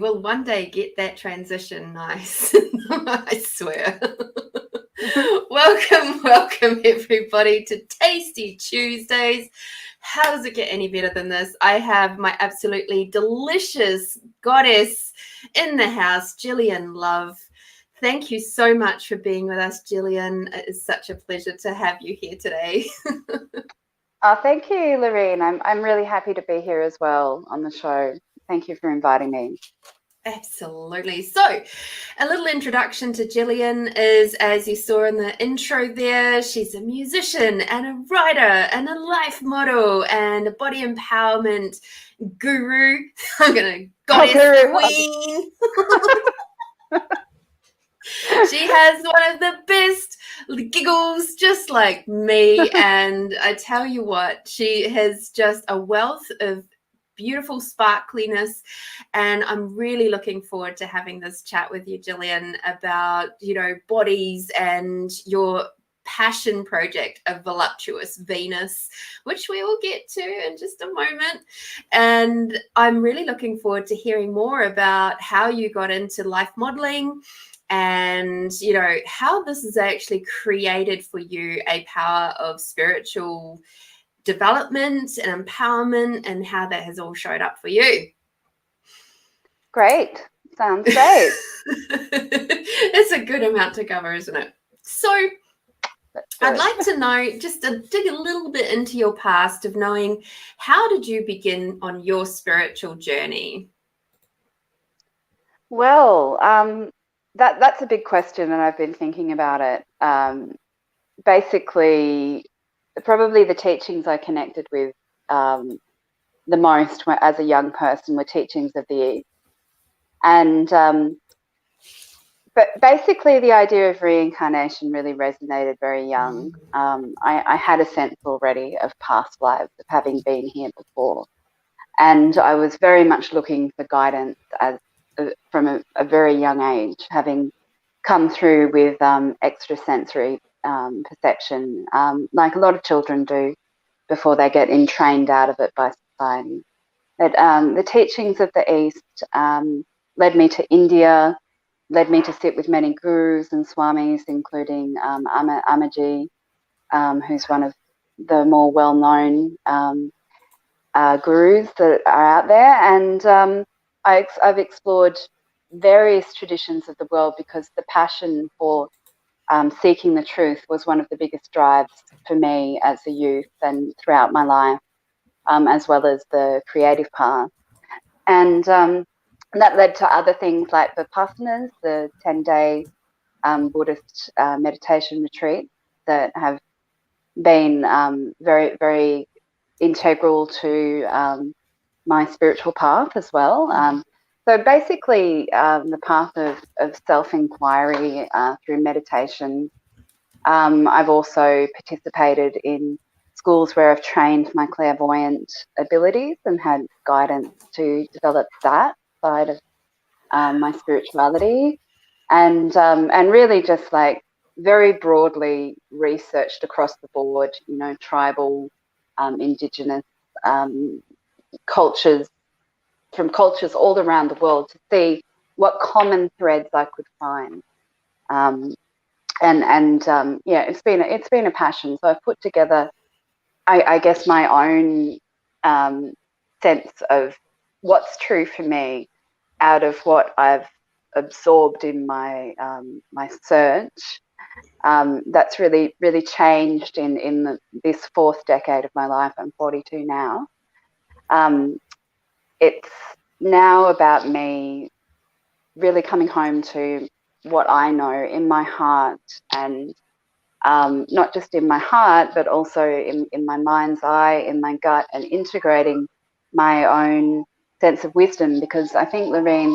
will one day get that transition nice. I swear. Welcome everybody to Tasty Tuesdays. How does it get any better than this? I have my absolutely delicious goddess in the house, Gillian Love. Thank you so much for being with us, Gillian. It is such a pleasure to have you here today. Thank you, Lorene. I'm really happy to be here as well on the show. Thank you for inviting me. Absolutely. So a little introduction to Gillian is, as you saw in the intro there, she's a musician and a writer and a life model and a body empowerment guru. I'm going to goddess queen. She has one of the best giggles, just like me. And I tell you what, she has just a wealth of beautiful sparkliness, and I'm really looking forward to having this chat with you, Gillian, about bodies and your passion project of Voluptuous Venus, which we will get to in just a moment. And I'm really looking forward to hearing more about how you got into life modeling and how this has actually created for you a power of spiritual development and empowerment, and how that has all showed up for you. Great. Sounds great. It's a good amount to cover, isn't it? So I'd like to know, just to dig a little bit into your past, of knowing, how did you begin on your spiritual journey? Well, that's a big question, and I've been thinking about it. Basically, probably the teachings I connected with the most as a young person were teachings of the East. And but basically the idea of reincarnation really resonated very young. I had a sense already of past lives, of having been here before. And I was very much looking for guidance from a very young age, having come through with extrasensory perception, like a lot of children do before they get entrained out of it by society. But the teachings of the East led me to India, led me to sit with many gurus and swamis, including Amaji, who's one of the more well-known gurus that are out there. And I've explored various traditions of the world because the passion for seeking the truth was one of the biggest drives for me as a youth and throughout my life, as well as the creative path. And that led to other things like Vipassanas, the 10-day Buddhist meditation retreat that have been very, very integral to my spiritual path as well. So basically, the path of self-inquiry through meditation. I've also participated in schools where I've trained my clairvoyant abilities and had guidance to develop that side of my spirituality, and really just like very broadly researched across the board, tribal, indigenous cultures, from cultures all around the world, to see what common threads I could find. It's been a passion. So I've put together, I guess, my own sense of what's true for me out of what I've absorbed in my my search. That's really, really changed in this fourth decade of my life. I'm 42 now. It's now about me really coming home to what I know in my heart, and not just in my heart, but also in my mind's eye, in my gut, and integrating my own sense of wisdom. Because I think, Lorene,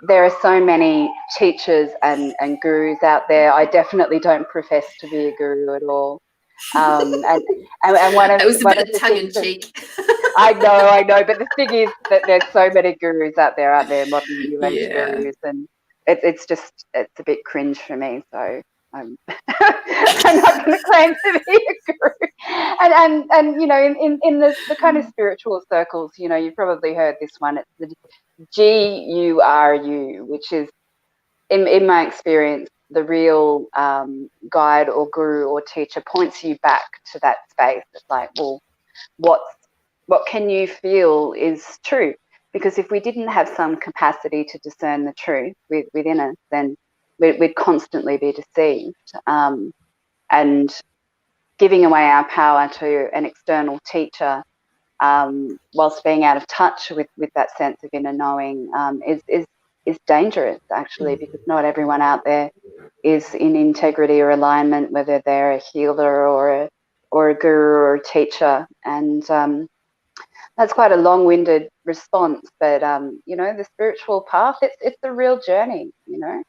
there are so many teachers and gurus out there. I definitely don't profess to be a guru at all. And one of, it was a one bit of tongue in cheek. I know, but the thing is that there's so many gurus out there, aren't there? Modern New Age gurus, and it's a bit cringe for me. So I'm not going to claim to be a guru. And you know, in the kind of spiritual circles, you know, you've probably heard this one. It's the GURU, which is, in my experience, the real guide or guru or teacher points you back to that space. It's like, well, what can you feel is true? Because if we didn't have some capacity to discern the truth within us, then we'd constantly be deceived. And giving away our power to an external teacher, whilst being out of touch with that sense of inner knowing, is dangerous, actually, because not everyone out there is in integrity or alignment, whether they're a healer or a guru or a teacher. And that's quite a long-winded response, but you know, the spiritual path, it's a real journey, you know,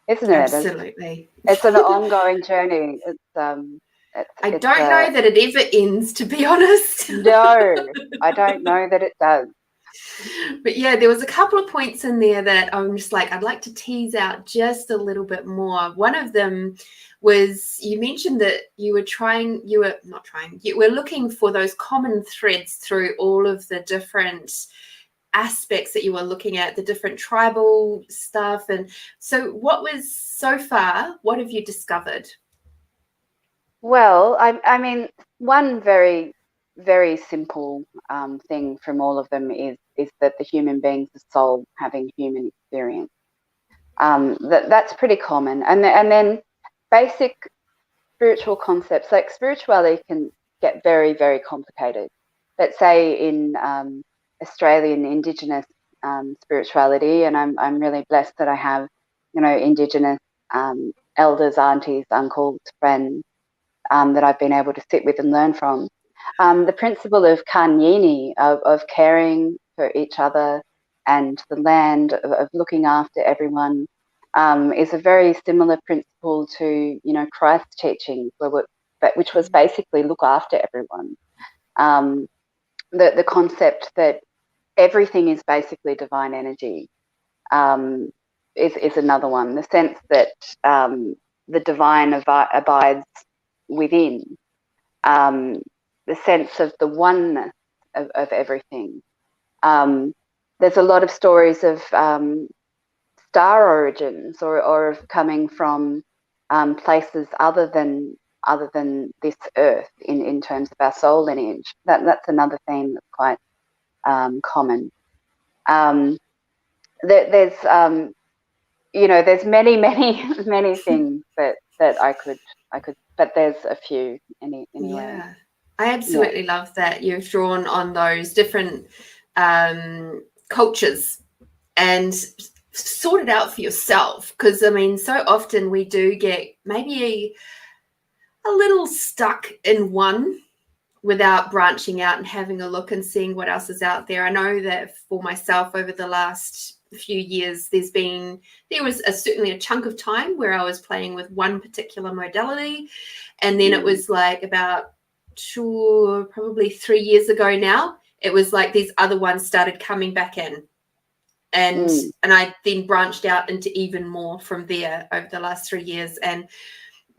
isn't it? Absolutely. It's an ongoing journey. I don't know that it ever ends, to be honest. No, I don't know that it does. But yeah, there was a couple of points in there that I'm just like, I'd like to tease out just a little bit more. One of them was, you mentioned that you were looking for those common threads through all of the different aspects that you were looking at, the different tribal stuff. And so what have you discovered? Well, I mean, one very, very simple thing from all of them is that the human being's a soul having human experience. That's pretty common. And then basic spiritual concepts, like spirituality can get very, very complicated. Let's say in Australian Indigenous spirituality, and I'm really blessed that I have, you know, Indigenous elders, aunties, uncles, friends, that I've been able to sit with and learn from. The principle of Kanyini, of caring for each other and the land, of looking after everyone, is a very similar principle to, you know, Christ's teaching, which was basically look after everyone. The concept that everything is basically divine energy is another one. The sense that the divine abides within, the sense of the oneness of everything. There's a lot of stories of star origins or of coming from places other than this earth in terms of our soul lineage. That's another theme that's quite common. There's you know, there's many things that I could, but there's a few anyway. Yeah, I absolutely love that you've drawn on those different cultures and sort it out for yourself, because I mean, so often we do get maybe a little stuck in one without branching out and having a look and seeing what else is out there. I know that for myself over the last few years, there was certainly a chunk of time where I was playing with one particular modality, and then it was like about probably 3 years ago now, it was like these other ones started coming back in, and I then branched out into even more from there over the last 3 years. And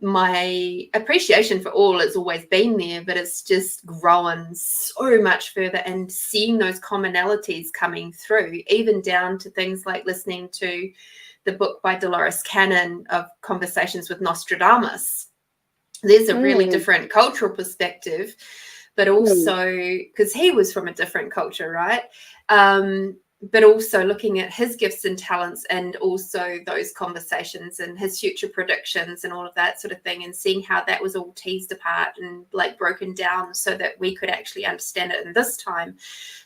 my appreciation for all has always been there, but it's just grown so much further, and seeing those commonalities coming through, even down to things like listening to the book by Dolores Cannon of Conversations with Nostradamus. There's a really different cultural perspective, but also because he was from a different culture, right? But also looking at his gifts and talents, and also those conversations and his future predictions and all of that sort of thing, and seeing how that was all teased apart and like broken down so that we could actually understand it in this time.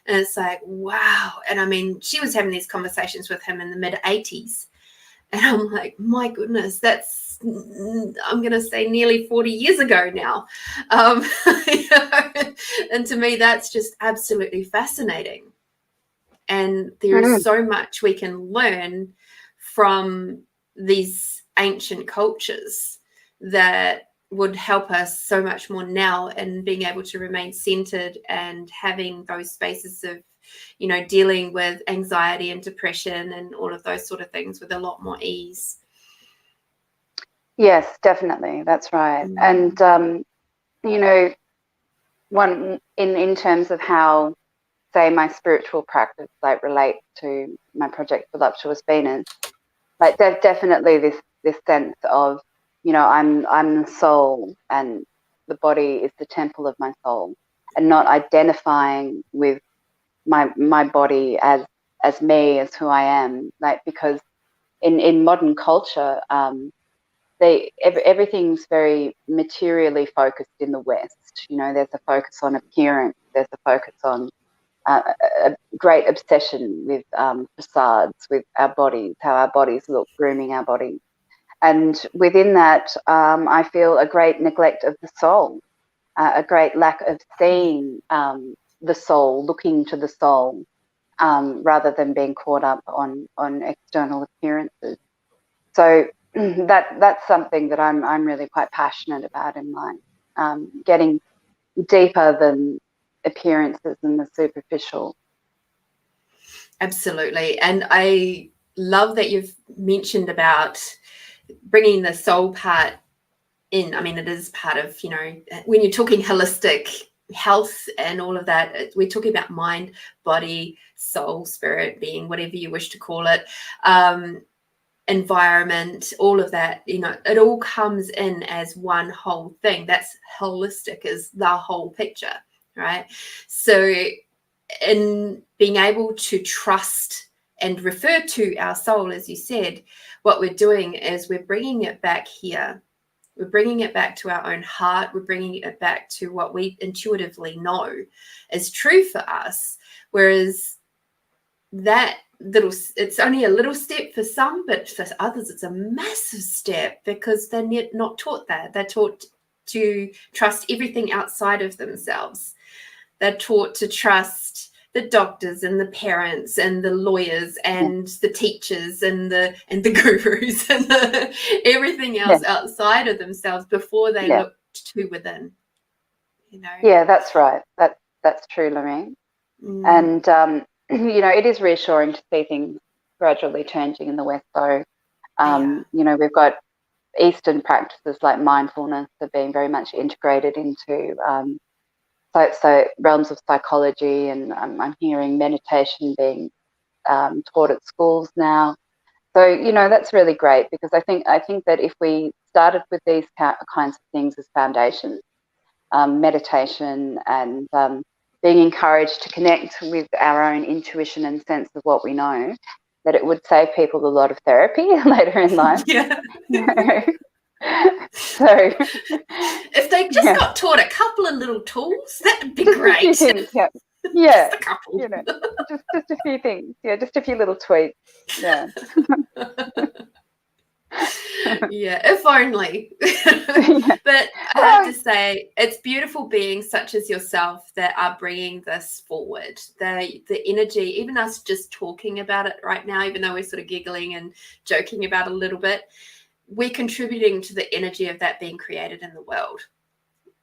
And it's like, wow. And I mean, she was having these conversations with him in the mid-80s. And I'm like, my goodness, that's, I'm going to say nearly 40 years ago now. You know, and to me, that's just absolutely fascinating. And there is so much we can learn from these ancient cultures that would help us so much more now in being able to remain centered and having those spaces of, you know, dealing with anxiety and depression and all of those sort of things with a lot more ease. Yes, definitely. That's right. And, you know, one in terms of how, say, my spiritual practice like relates to my project Voluptuous Venus, like definitely this sense of, you know, I'm the soul and the body is the temple of my soul, and not identifying with my body as me, as who I am, like, because in modern culture, everything's very materially focused in the West. You know, there's a focus on appearance, there's a focus on a great obsession with facades, with our bodies, how our bodies look, grooming our bodies. And within that, I feel a great neglect of the soul, a great lack of seeing the soul, looking to the soul, rather than being caught up on external appearances. So that's something that I'm really quite passionate about in life, getting deeper than appearances and the superficial. Absolutely. And I love that you've mentioned about bringing the soul part in. I mean, it is part of, you know, when you're talking holistic health and all of that, we're talking about mind, body, soul, spirit, being, whatever you wish to call it, environment, all of that, you know, it all comes in as one whole thing. That's holistic, is the whole picture, right? So in being able to trust and refer to our soul, as you said, what we're doing is we're bringing it back here. We're bringing it back to our own heart. We're bringing it back to what we intuitively know is true for us. Whereas that little, it's only a little step for some, but for others, it's a massive step, because they're not taught that. They're taught to trust everything outside of themselves. They're taught to trust the doctors and the parents and the lawyers and the teachers and the gurus and everything else outside of themselves before they look to within. You know. Yeah, that's right. That's true, Lorene. And you know, it is reassuring to see things gradually changing in the West, though. You know, we've got Eastern practices like mindfulness are being very much integrated into so realms of psychology, and I'm hearing meditation being taught at schools now. So, you know, that's really great, because I think that if we started with these kinds of things as foundations, meditation and being encouraged to connect with our own intuition and sense of what we know, that it would save people a lot of therapy later in life. Yeah. So if they just got taught a couple of little tools, that'd be great. Things, yeah. Just a couple. You know, just a few things. Yeah, just a few little tweaks. Yeah. Yeah, if only. But I have to say, it's beautiful beings such as yourself that are bringing this forward. The energy, even us just talking about it right now, even though we're sort of giggling and joking about it a little bit, we're contributing to the energy of that being created in the world.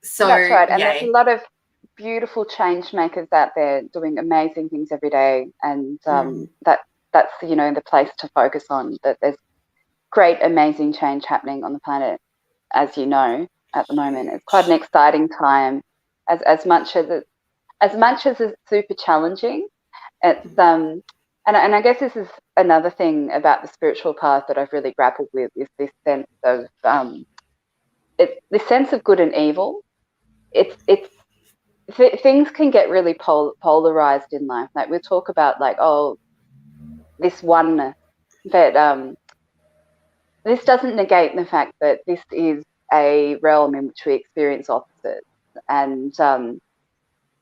So that's right. And there's a lot of beautiful change makers out there doing amazing things every day, and that's, you know, the place to focus on. That there's great, amazing change happening on the planet, as you know, at the moment. It's quite an exciting time, as much as it's super challenging. It's and I guess this is another thing about the spiritual path that I've really grappled with, is this sense of this sense of good and evil. Things can get really polarized in life. Like, we'll talk about like, oh, this oneness, but this doesn't negate the fact that this is a realm in which we experience opposites, and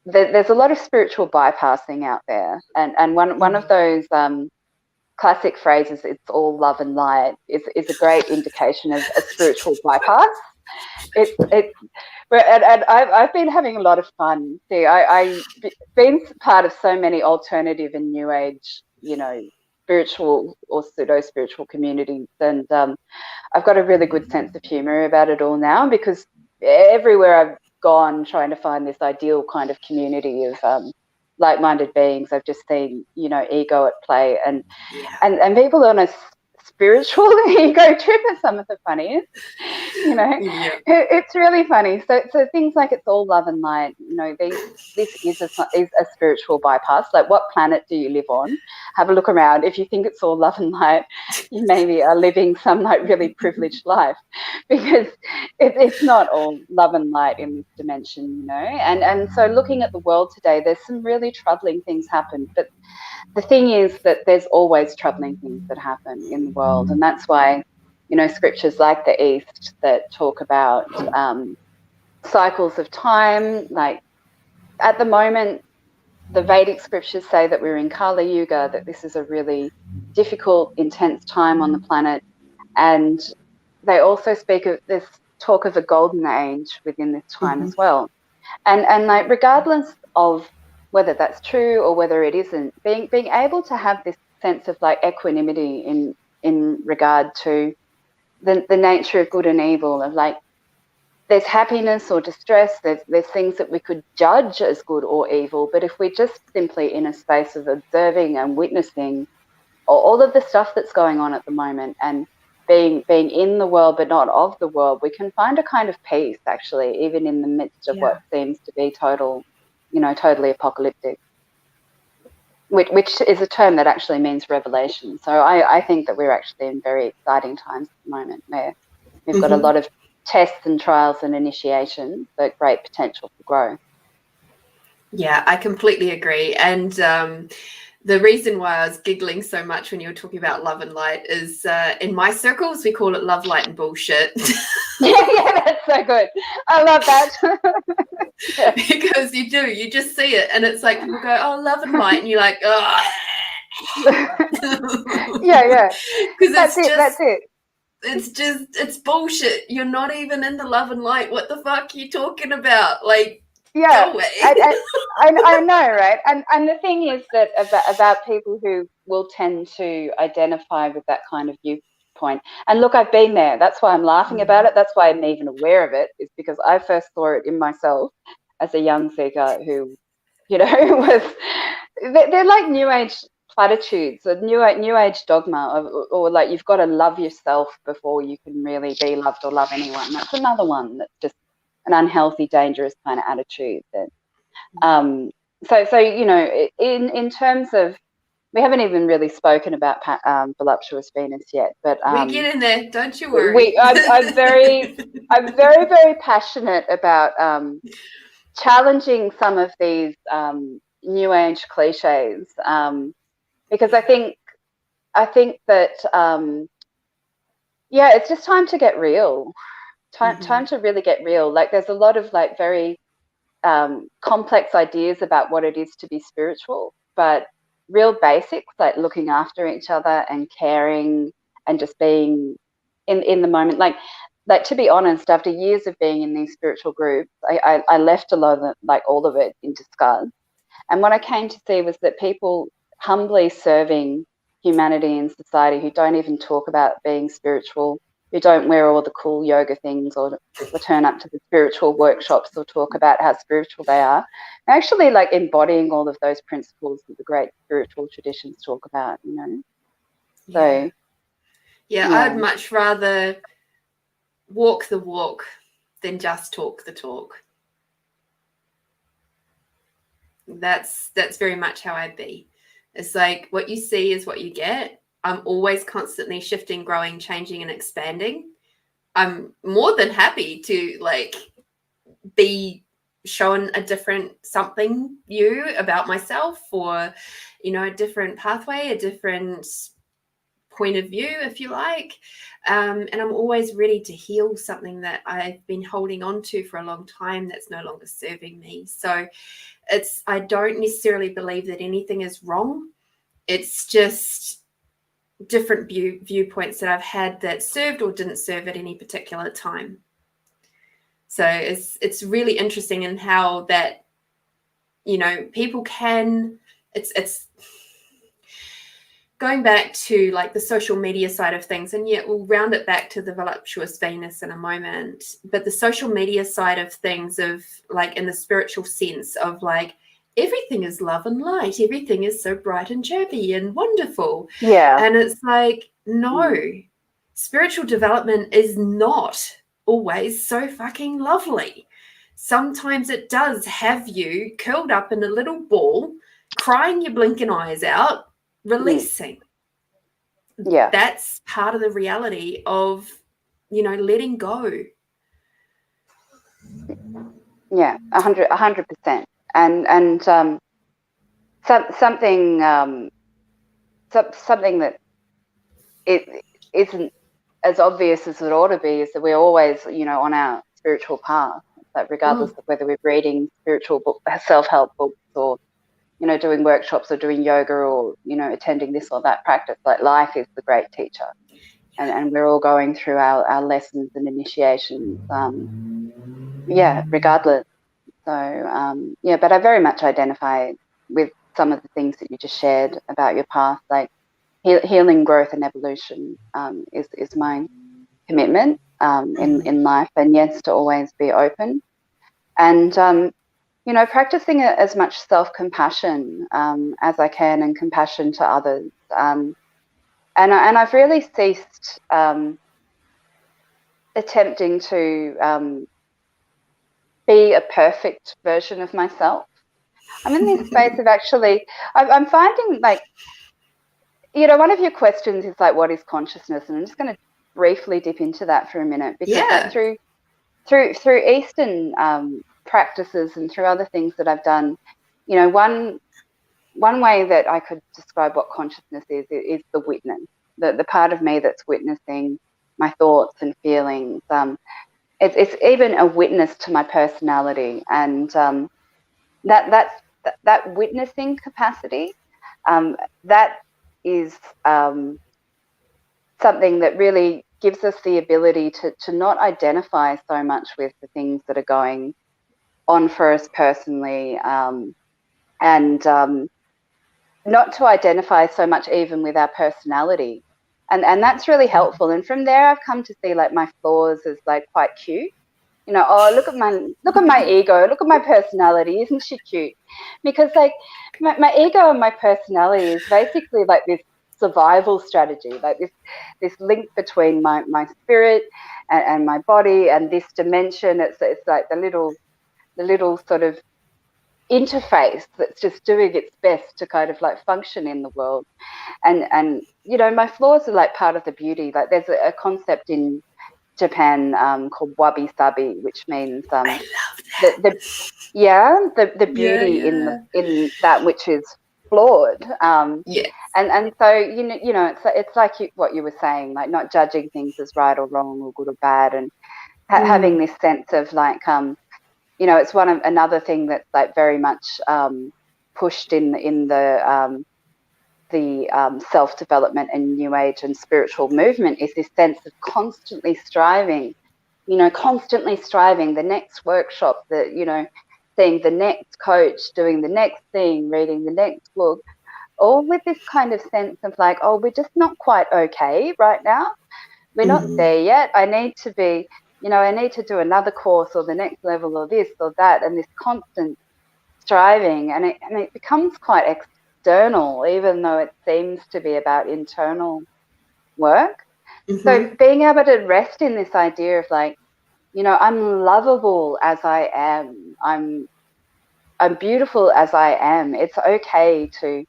there's a lot of spiritual bypassing out there, and one of those classic phrases, "It's all love and light," is a great indication of a spiritual bypass. And I've been having a lot of fun. See, I've been part of so many alternative and new age, you know, spiritual or pseudo-spiritual communities, and I've got a really good sense of humor about it all now, because everywhere I've gone trying to find this ideal kind of community of like-minded beings, I've just seen, you know, ego at play, and people on a spiritual ego trip are some of the funniest. You know, it's really funny. So things like it's all love and light. You know, this is a spiritual bypass. Like, what planet do you live on? Have a look around. If you think it's all love and light, you maybe are living some like really privileged life, because it's not all love and light in this dimension. You know, and so looking at the world today, there's some really troubling things happen, but the thing is that there's always troubling things that happen in the world, and that's why, you know, scriptures like the East that talk about cycles of time, like at the moment, the Vedic scriptures say that we're in Kali Yuga, that this is a really difficult, intense time on the planet, and they also speak of this talk of a golden age within this time as well, and like regardless of whether that's true or whether it isn't, being able to have this sense of like equanimity in regard to the nature of good and evil, of like there's happiness or distress, there's things that we could judge as good or evil, but if we're just simply in a space of observing and witnessing all of the stuff that's going on at the moment and being in the world but not of the world, we can find a kind of peace, actually, even in the midst of what seems to be totally apocalyptic, which is a term that actually means revelation. So I think that we're actually in very exciting times at the moment, where we've got a lot of tests and trials and initiations, but great potential for growth. Yeah, I completely agree. And the reason why I was giggling so much when you were talking about love and light is in my circles, we call it love, light and bullshit. yeah, that's so good. I love that. Because you just see it, and it's like people go, oh, love and light, and you're like, oh. yeah. Because that's it. It's bullshit. You're not even in the love and light. What the fuck are you talking about? Like, yeah, go away. I know, right? And the thing is that about people who will tend to identify with that kind of viewpoint. And look, I've been there. That's why I'm laughing about it. That's why I'm even aware of it. Is because I first saw it in myself as a young seeker who, you know, they're like new age platitudes, a new age dogma, or like you've got to love yourself before you can really be loved or love anyone. That's another one that's just an unhealthy, dangerous kind of attitude. That so you know, in terms of, we haven't even really spoken about voluptuous Venus yet, but we get in there, don't you worry. I'm very very passionate about challenging some of these new age cliches, because I think that it's just time to get real. Time to really get real. Like, there's a lot of like very complex ideas about what it is to be spiritual, but real basics like looking after each other and caring and just being in the moment. Like to be honest, after years of being in these spiritual groups, I left a lot of like all of it in disgust. And what I came to see was that people humbly serving humanity and society who don't even talk about being spiritual, who don't wear all the cool yoga things or turn up to the spiritual workshops or talk about how spiritual they are, actually like embodying all of those principles that the great spiritual traditions talk about, you know. So I'd much rather walk the walk than just talk the talk. That's very much how I'd be. It's like what you see is what you get. I'm always constantly shifting, growing, changing, and expanding. I'm more than happy to like be shown a different something new about myself, or, you know, a different pathway, a different point of view, if you like. And I'm always ready to heal something that I've been holding on to for a long time that's no longer serving me. So I don't necessarily believe that anything is wrong. It's just different viewpoints that I've had that served or didn't serve at any particular time. So it's really interesting in how that, you know, people can, it's going back to like the social media side of things, and yet we'll round it back to the voluptuous Venus in a moment. But the social media side of things, of like in the spiritual sense of like, everything is love and light, everything is so bright and chirpy and wonderful. Yeah. And it's like, No, spiritual development is not always so fucking lovely. Sometimes it does have you curled up in a little ball, crying your blinking eyes out, releasing. Yeah. That's part of the reality of, letting go. Yeah, 100%. And something that it isn't as obvious as it ought to be is that we're always, on our spiritual path, like regardless of whether we're reading spiritual self-help books or, doing workshops or doing yoga or, attending this or that practice. Like, life is the great teacher, and we're all going through our lessons and initiations, regardless. So, but I very much identify with some of the things that you just shared about your path, like healing, growth, and evolution is my commitment in life, and yes, to always be open, and practicing as much self-compassion as I can, and compassion to others, and I've really ceased attempting to be a perfect version of myself. I'm in this space of actually, I'm finding, like, one of your questions is like, what is consciousness? And I'm just going to briefly dip into that for a minute, because like through Eastern practices and through other things that I've done, one way that I could describe what consciousness is the witness, the part of me that's witnessing my thoughts and feelings. It's even a witness to my personality, and that witnessing capacity, that is something that really gives us the ability to not identify so much with the things that are going on for us personally, and not to identify so much even with our personality. And that's really helpful. And from there, I've come to see like my flaws as like quite cute. Look at my ego, look at my personality, isn't she cute? Because like my ego and my personality is basically like this survival strategy, like this link between my spirit and my body and this dimension. It's like the little sort of interface that's just doing its best to kind of like function in the world. And my flaws are like part of the beauty. Like, there's a concept in Japan called wabi sabi, which means I love that. the beauty in that which is flawed. Yes. And so it's like what you were saying, like not judging things as right or wrong or good or bad, and having this sense of like it's another thing that's like very much pushed in the self-development and new age and spiritual movement, is this sense of constantly striving, the next workshop, seeing the next coach, doing the next thing, reading the next book, all with this kind of sense of like, oh, we're just not quite okay right now. We're not there yet. I need to be, I need to do another course or the next level or this or that, and this constant striving, and it becomes quite external, even though it seems to be about internal work. So being able to rest in this idea of like, I'm lovable as I am. I'm beautiful as I am. It's okay to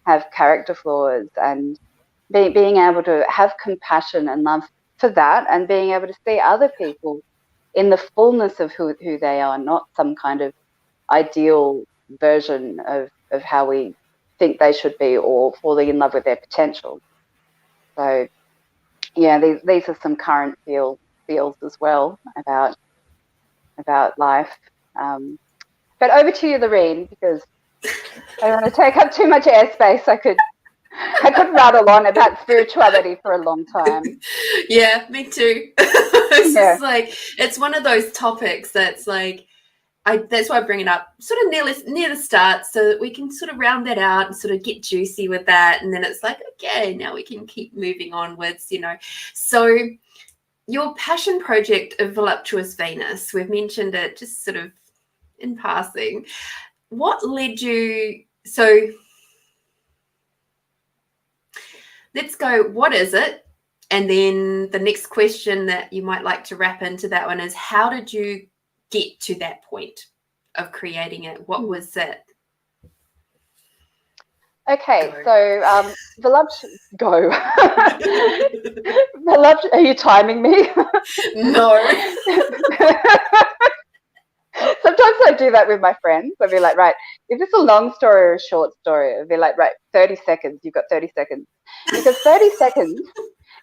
have character flaws, and being able to have compassion and love for that, and being able to see other people in the fullness of who they are, not some kind of ideal version of how we think they should be, or falling in love with their potential. So these are some current feels as well about life. But over to you, Lorene, because I don't want to take up too much airspace. I could rattle on about spirituality for a long time. Yeah, me too. It's just like, it's one of those topics that's like, that's why I bring it up sort of near the start, so that we can sort of round that out and sort of get juicy with that. And then it's like, okay, now we can keep moving onwards, So your passion project of Voluptuous Venus, we've mentioned it just sort of in passing. What led you? So let's go, what is it? And then the next question that you might like to wrap into that one is, how did you get to that point of creating it? What was it? Okay, so go. Are you timing me? No. Sometimes I do that with my friends. I'll be like, right, is this a long story or a short story? I'll be like, right, 30 seconds. You've got 30 seconds. Because 30 seconds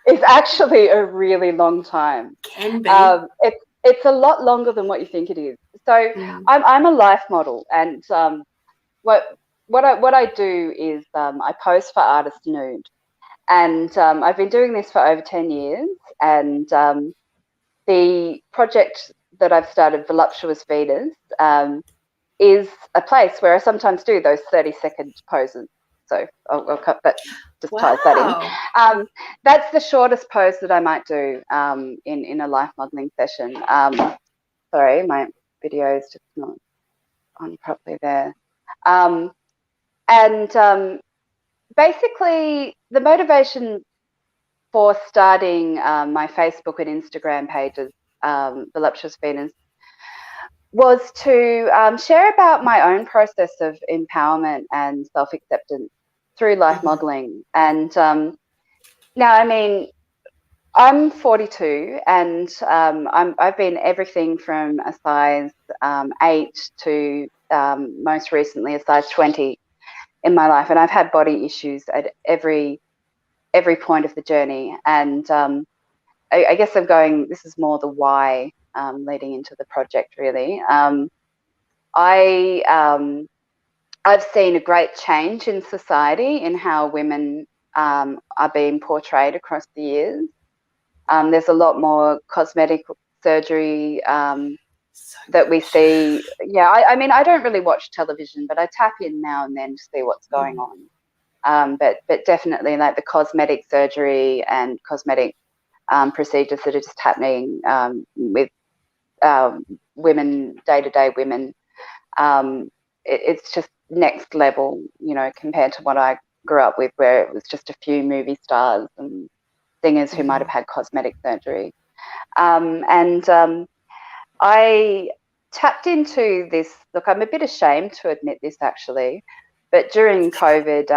is actually a really long time. Can be. It's a lot longer than what you think it is. So I'm a life model, and what I do is I pose for Artist Nude, and I've been doing this for over 10 years, and the project that I've started, Voluptuous Venus, is a place where I sometimes do those 30-second poses. So I'll cut that, just ties that in. That's the shortest pose that I might do in a life modelling session. Sorry, my video is just not on properly there. Basically, the motivation for starting my Facebook and Instagram pages, Voluptuous Venus, was to share about my own process of empowerment and self-acceptance through life modelling. And now, I mean, I'm 42, and I've been everything from a size 8 to most recently a size 20 in my life, and I've had body issues at every point of the journey. And I guess I'm going, this is more the why leading into the project, really. I've seen a great change in society in how women are being portrayed across the years. There's a lot more cosmetic surgery that we see. Yeah, I mean, I don't really watch television, but I tap in now and then to see what's going on. But definitely, like, the cosmetic surgery and cosmetic procedures that are just happening with women, day-to-day women, it's just next level, you know, compared to what I grew up with, where it was just a few movie stars and singers who might have had cosmetic surgery. I tapped into this. Look, I'm a bit ashamed to admit this, actually, but during COVID,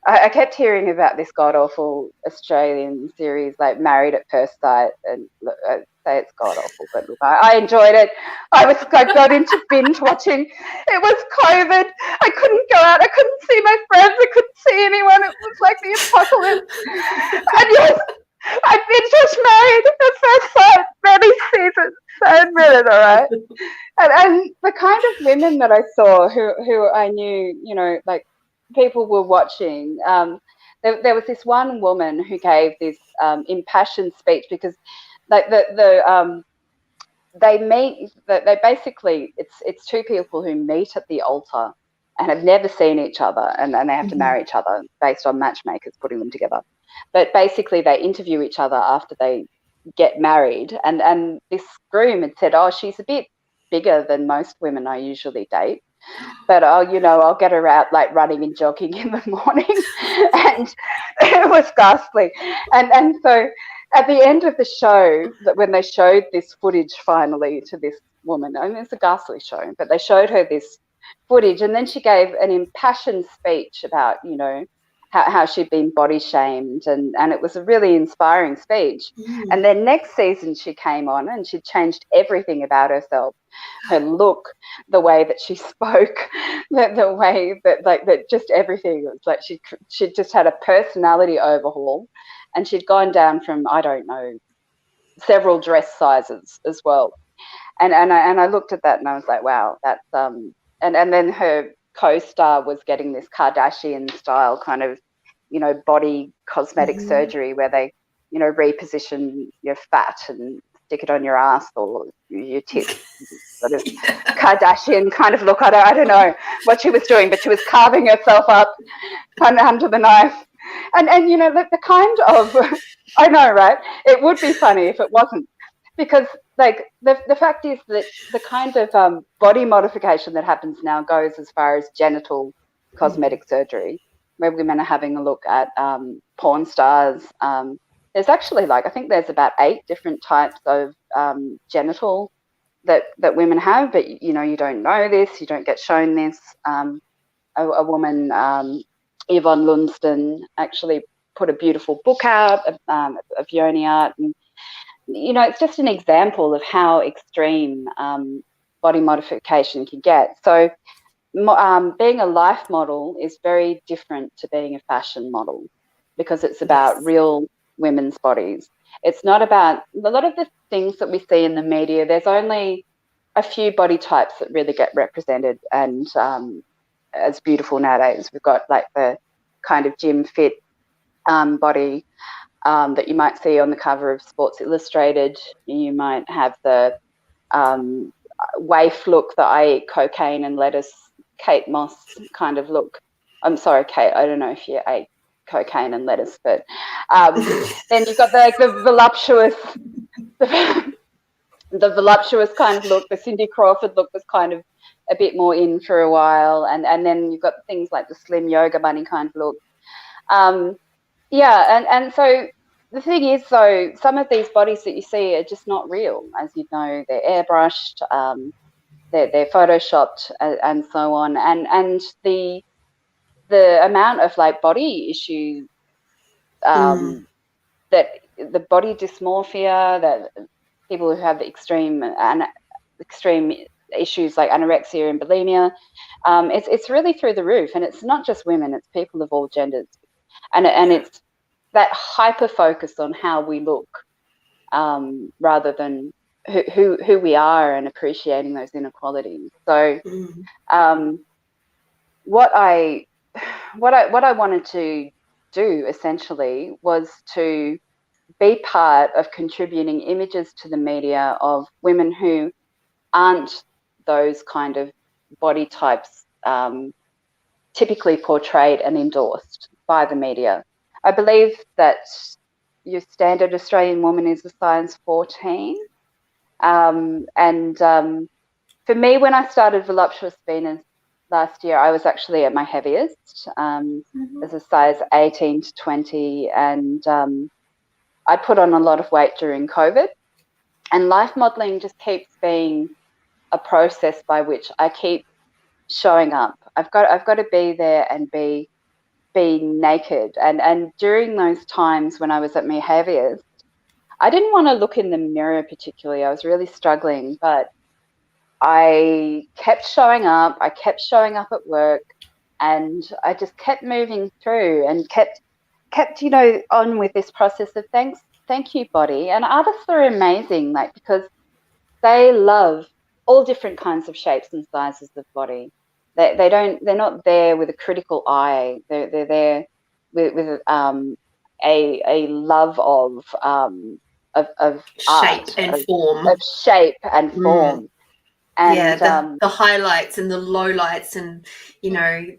I kept hearing about this god-awful Australian series, like Married at First Sight, and look, I say it's god-awful, but look, I enjoyed it. I got into binge watching. It was COVID. I couldn't go out. I couldn't see my friends. I couldn't see anyone. It was like the apocalypse. And yes, I binge watched Married at First Sight, many seasons. So admitted, all right. And the kind of women that I saw who I knew, you know, like, people were watching. There was this one woman who gave this impassioned speech, because like they basically, it's two people who meet at the altar and have never seen each other, and they have to marry each other based on matchmakers putting them together. But basically they interview each other after they get married, and this groom had said, oh, she's a bit bigger than most women I usually date, but I'll get her out like running and jogging in the morning. And it was ghastly. And so at the end of the show, that when they showed this footage finally to this woman, I mean, it's a ghastly show, but they showed her this footage, and then she gave an impassioned speech about, you know, how she'd been body shamed, and it was a really inspiring speech. And then next season she came on and she changed everything about herself, her look, the way that she spoke, the way that just everything. It was like she just had a personality overhaul, and she'd gone down from, I don't know, several dress sizes as well. And I looked at that and I was like, wow, that's and then her co-star was getting this Kardashian style kind of, you know, body cosmetic surgery, where they, you know, reposition your fat and stick it on your ass or your tits, sort of Kardashian kind of look. I don't know what she was doing, but she was carving herself up kind of under the knife. And you know, the kind of, I know, right? It would be funny if it wasn't, because like the fact is that the kind of body modification that happens now goes as far as genital cosmetic surgery. where women are having a look at porn stars. There's actually I think there's about 8 different types of genital that women have, but you don't know this, you don't get shown this. A woman, Yvonne Lunsden, actually put a beautiful book out of yoni art, and it's just an example of how extreme body modification can get. So being a life model is very different to being a fashion model, because it's about real women's bodies. It's not about a lot of the things that we see in the media. There's only a few body types that really get represented and as beautiful nowadays. We've got the kind of gym fit body that you might see on the cover of Sports Illustrated. You might have the waif look, the I eat cocaine and lettuce, Kate Moss kind of look. I'm sorry, Kate, I don't know if you ate cocaine and lettuce, but then you've got the voluptuous, the voluptuous kind of look. The Cindy Crawford look was kind of a bit more in for a while, and then you've got things like the slim yoga bunny kind of look. And so the thing is, though, some of these bodies that you see are just not real, as you know. They're airbrushed, they're photoshopped, and so on. And the amount of body issues, that the body dysmorphia, that people who have extreme issues like anorexia and bulimia, it's really through the roof. And it's not just women; it's people of all genders, and it's that hyper focus on how we look, rather than who we are, and appreciating those inequalities. So, what I wanted to do essentially was to be part of contributing images to the media of women who aren't those kind of body types typically portrayed and endorsed by the media. I believe that your standard Australian woman is a size 14. For me, when I started Voluptuous Venus last year, I was actually at my heaviest, as a size 18 to 20, and I put on a lot of weight during COVID. And life modelling just keeps being a process by which I keep showing up. I've got to be there and be naked. And during those times when I was at my heaviest, I didn't want to look in the mirror particularly. I was really struggling, but I kept showing up. I kept showing up at work, and I just kept moving through and kept on with this process of thank you, body. And artists are amazing, because they love all different kinds of shapes and sizes of body. They're not there with a critical eye. They're there with a love of shape art, and form. of shape and form. And the highlights and the lowlights, and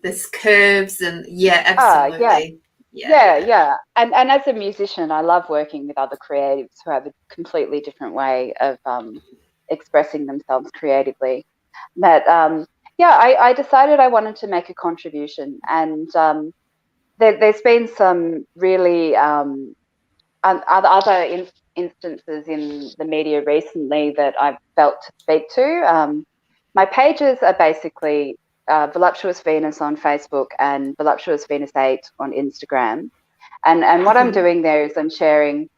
this curves, and absolutely. Yeah. And as a musician, I love working with other creatives who have a completely different way of expressing themselves creatively. But I decided I wanted to make a contribution, and there's been some really other instances in the media recently that I've felt to speak to. My pages are basically Voluptuous Venus on Facebook and Voluptuous Venus 8 on Instagram. And what I'm doing there is I'm sharing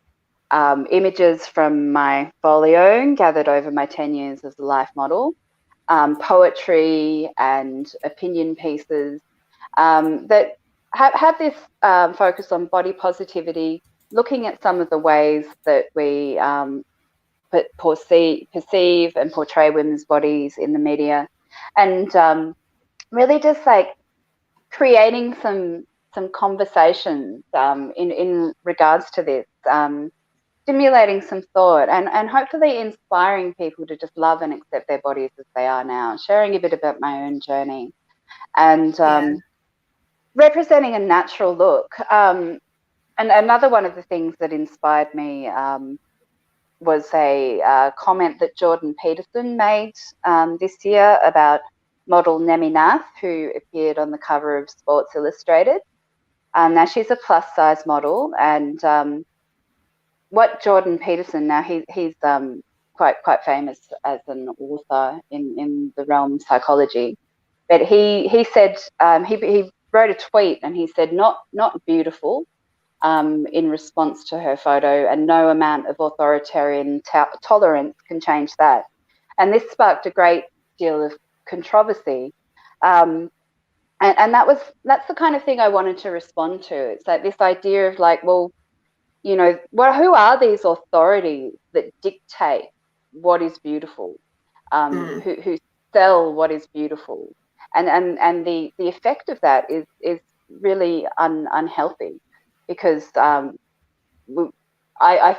images from my folio gathered over my 10 years as a life model, poetry and opinion pieces that have this focus on body positivity, looking at some of the ways that we perceive and portray women's bodies in the media, and really just creating some conversations in regards to this, stimulating some thought, and hopefully inspiring people to just love and accept their bodies as they are now, sharing a bit about my own journey, and representing a natural look. And another one of the things that inspired me was a comment that Jordan Peterson made this year about model Nemi Nath, who appeared on the cover of Sports Illustrated. Now she's a plus size model, and what Jordan Peterson, now he's quite famous as an author in the realm of psychology, but he said he wrote a tweet and he said not beautiful in response to her photo, and no amount of authoritarian tolerance can change that. And this sparked a great deal of controversy. And that's the kind of thing I wanted to respond to. It's like this idea of like, well, you know, who are these authorities that dictate what is beautiful, who sell what is beautiful, and the effect of that is really unhealthy, because I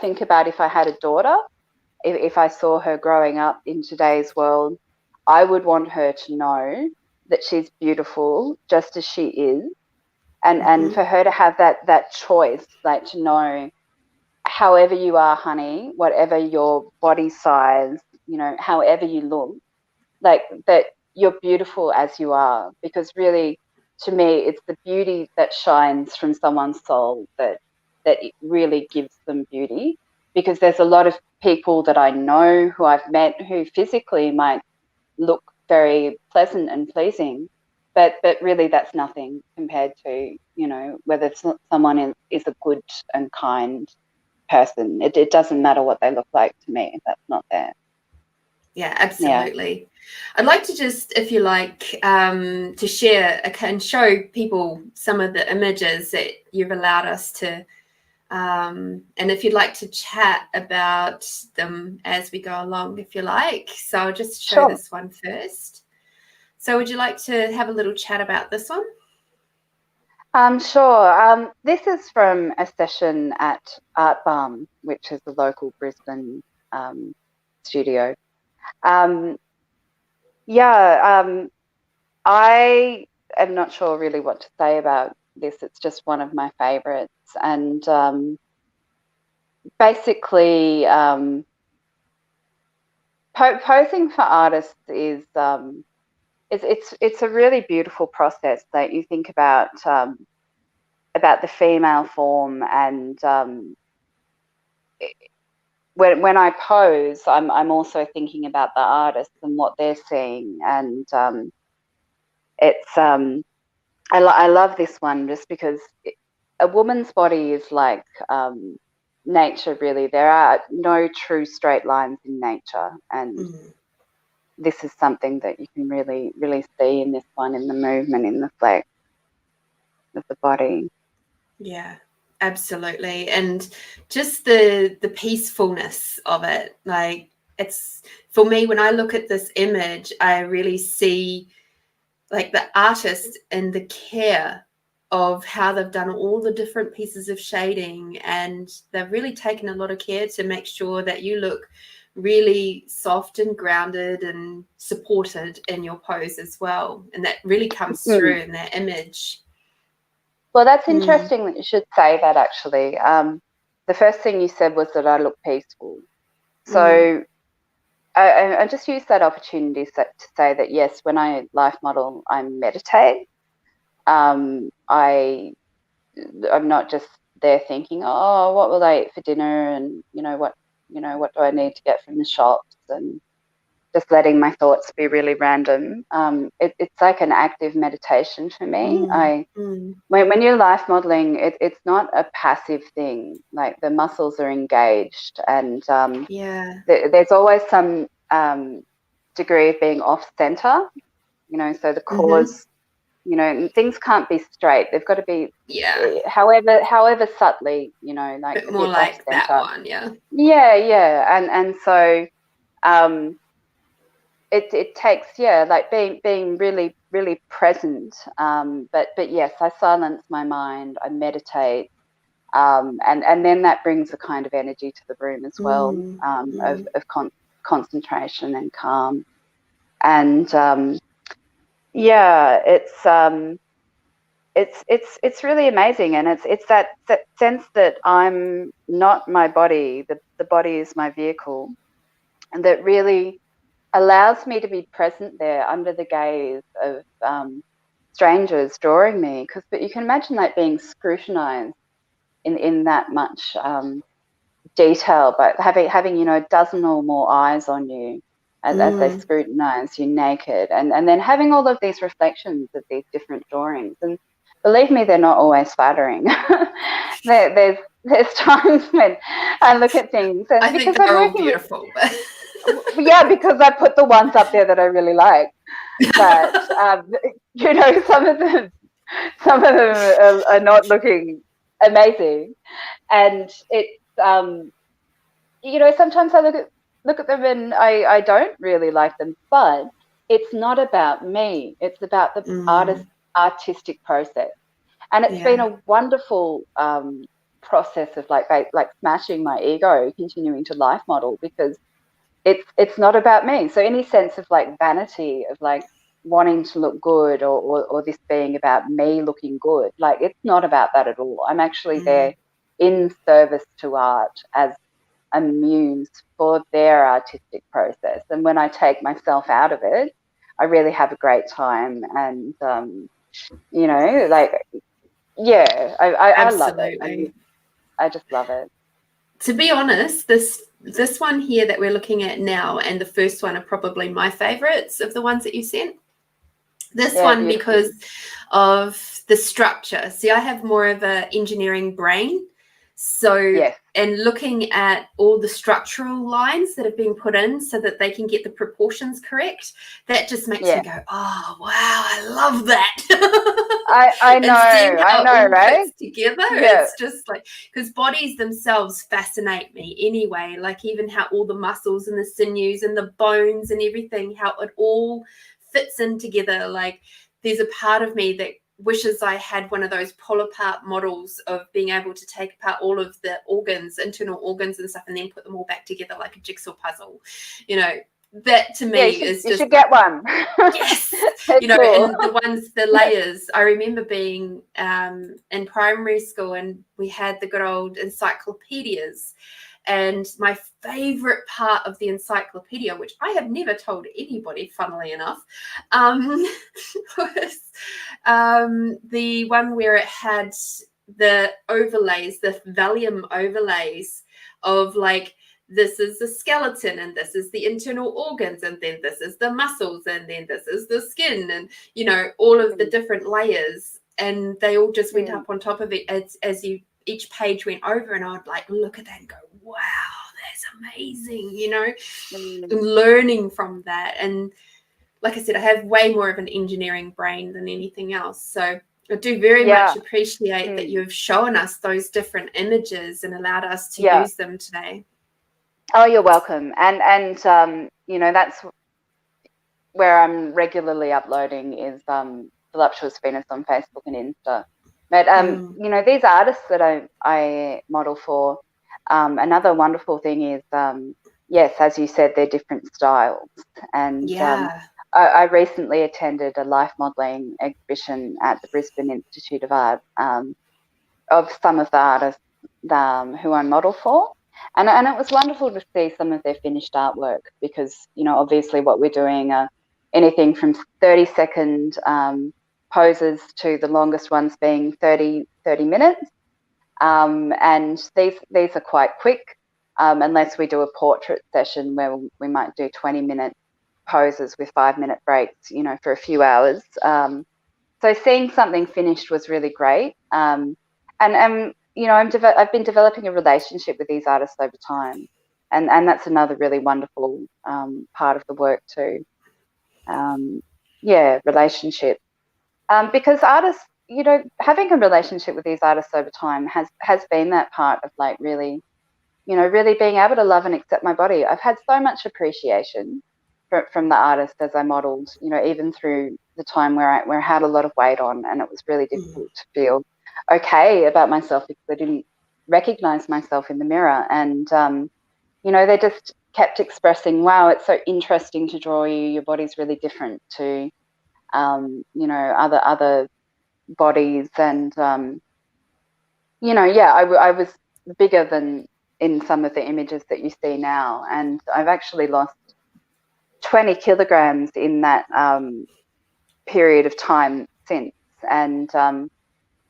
think about if I had a daughter, if I saw her growing up in today's world, I would want her to know that she's beautiful just as she is, and for her to have that choice, like to know, however you are, honey, whatever your body size, you know, however you look, like that you're beautiful as you are. Because really, to me, it's the beauty that shines from someone's soul that it really gives them beauty. Because there's a lot of people that I know who I've met who physically might look very pleasant and pleasing, but really that's nothing compared to, you know, whether someone is a good and kind person. It doesn't matter what they look like to me if that's not there. Yeah, absolutely. I'd like to just, if you like, to share and show people some of the images that you've allowed us to, and if you'd like to chat about them as we go along, if you like. So I'll just show this one first. So would you like to have a little chat about this one? Sure. This is from a session at Art Balm, which is a local Brisbane studio. I am not sure really what to say about this. It's just one of my favorites. And basically, posing for artists is it's a really beautiful process that you think about the female form, and when I pose, I'm also thinking about the artist and what they're seeing, and it's I love this one just because a woman's body is like nature. Really, there are no true straight lines in nature, and this is something that you can really see in this one, in the movement, in the flex of the body. Yeah, absolutely. And just the peacefulness of it. Like, it's, for me, when I look at this image, I really see like the artist and the care of how they've done all the different pieces of shading, and they've really taken a lot of care to make sure that you look really soft and grounded and supported in your pose as well. And that really comes through in that image. Well, that's interesting that you should say that, actually. The first thing you said was that I look peaceful. So I just use that opportunity to say that, yes, when I life model, I meditate. I'm not just there thinking, oh, what will I eat for dinner, and what do I need to get from the shops, and just letting my thoughts be really random. It's like an active meditation for me. When you're life modeling, it's not a passive thing. Like, the muscles are engaged, and there's always some degree of being off center. So the cause, things can't be straight. They've got to be, however subtly, like a bit more like off-center. that one, and so it takes like being really present, but yes, I silence my mind, I meditate, and then that brings a kind of energy to the room as well, of concentration and calm, and it's really amazing, and it's that sense that I'm not my body, the body is my vehicle, and that really allows me to be present there under the gaze of strangers drawing me, but you can imagine like being scrutinized in that much detail, but having you know, a dozen or more eyes on you as they scrutinize you naked, and then having all of these reflections of these different drawings. And believe me, they're not always flattering. There's times when I look at things, and I think they're all beautiful. Yeah, because I put the ones up there that I really like. But you know, some of them are not looking amazing, and it's you know, sometimes I look at them and I don't really like them, but it's not about me. It's about the artistic process, and it's been a wonderful process of like smashing my ego, continuing to life model, because it's not about me. So any sense of like vanity, of like wanting to look good, or this being about me looking good, like it's not about that at all. I'm actually there in service to art as a muse for their artistic process. And when I take myself out of it, I really have a great time. And you know, like, yeah, I love it. I just love it. To be honest, this one here that we're looking at now and the first one are probably my favorites of the ones that you sent. This one, because of the structure. See, I have more of an engineering brain. So, and looking at all the structural lines that have been put in so that they can get the proportions correct, that just makes me go, oh, wow, I love that. I know, right? Fits together. It's just like, because bodies themselves fascinate me anyway, like even how all the muscles and the sinews and the bones and everything, how it all fits in together. Like there's a part of me that wishes I had one of those pull apart models of being able to take apart all of the organs, internal organs and stuff, and then put them all back together like a jigsaw puzzle. You know, that to me is just, you should get one. Yes. You know, cool. And the ones, the layers, I remember being in primary school, and we had the good old encyclopedias. And my favorite part of the encyclopedia, which I have never told anybody, funnily enough, was the one where it had the overlays, the Valium overlays of like, this is the skeleton and this is the internal organs and then this is the muscles and then this is the skin, and, you know, all of the different layers. And they all just went up on top of it as you each page went over, and I would like look at that and go, wow, that's amazing, you know, learning from that. And like I said, I have way more of an engineering brain than anything else. So I do very much appreciate that you've shown us those different images and allowed us to use them today. Oh, you're welcome. And you know, that's where I'm regularly uploading is Voluptuous Venus on Facebook and Insta. But you know, these artists that I model for, another wonderful thing is yes, as you said, they're different styles. And I recently attended a life modelling exhibition at the Brisbane Institute of Art of some of the artists who I model for. And it was wonderful to see some of their finished artwork, because, you know, obviously what we're doing are anything from 30-second poses to the longest ones being 30 minutes. And these are quite quick, unless we do a portrait session where we might do 20-minute poses with 5-minute breaks, you know, for a few hours. So seeing something finished was really great. And you know, I've been developing a relationship with these artists over time, and that's another really wonderful part of the work too. Relationship. Because artists, you know, having a relationship with these artists over time has been that part of like really, you know, really being able to love and accept my body. I've had so much appreciation from the artist as I modelled, you know, even through the time where I had a lot of weight on, and it was really difficult to feel okay about myself because I didn't recognise myself in the mirror. And you know, they just kept expressing, wow, it's so interesting to draw you. Your body's really different to you know, other bodies. And you know, I was bigger than in some of the images that you see now, and I've actually lost 20 kilograms in that period of time since. And,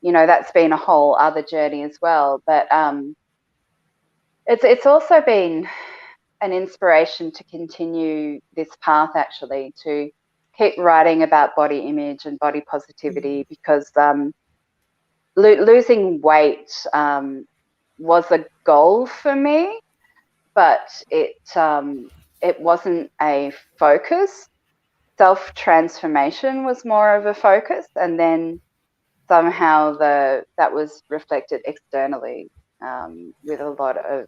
that's been a whole other journey as well. But it's also been an inspiration to continue this path, actually, to keep writing about body image and body positivity, because losing weight was a goal for me, but it wasn't a focus. Self-transformation was more of a focus, and then somehow that was reflected externally, with a lot of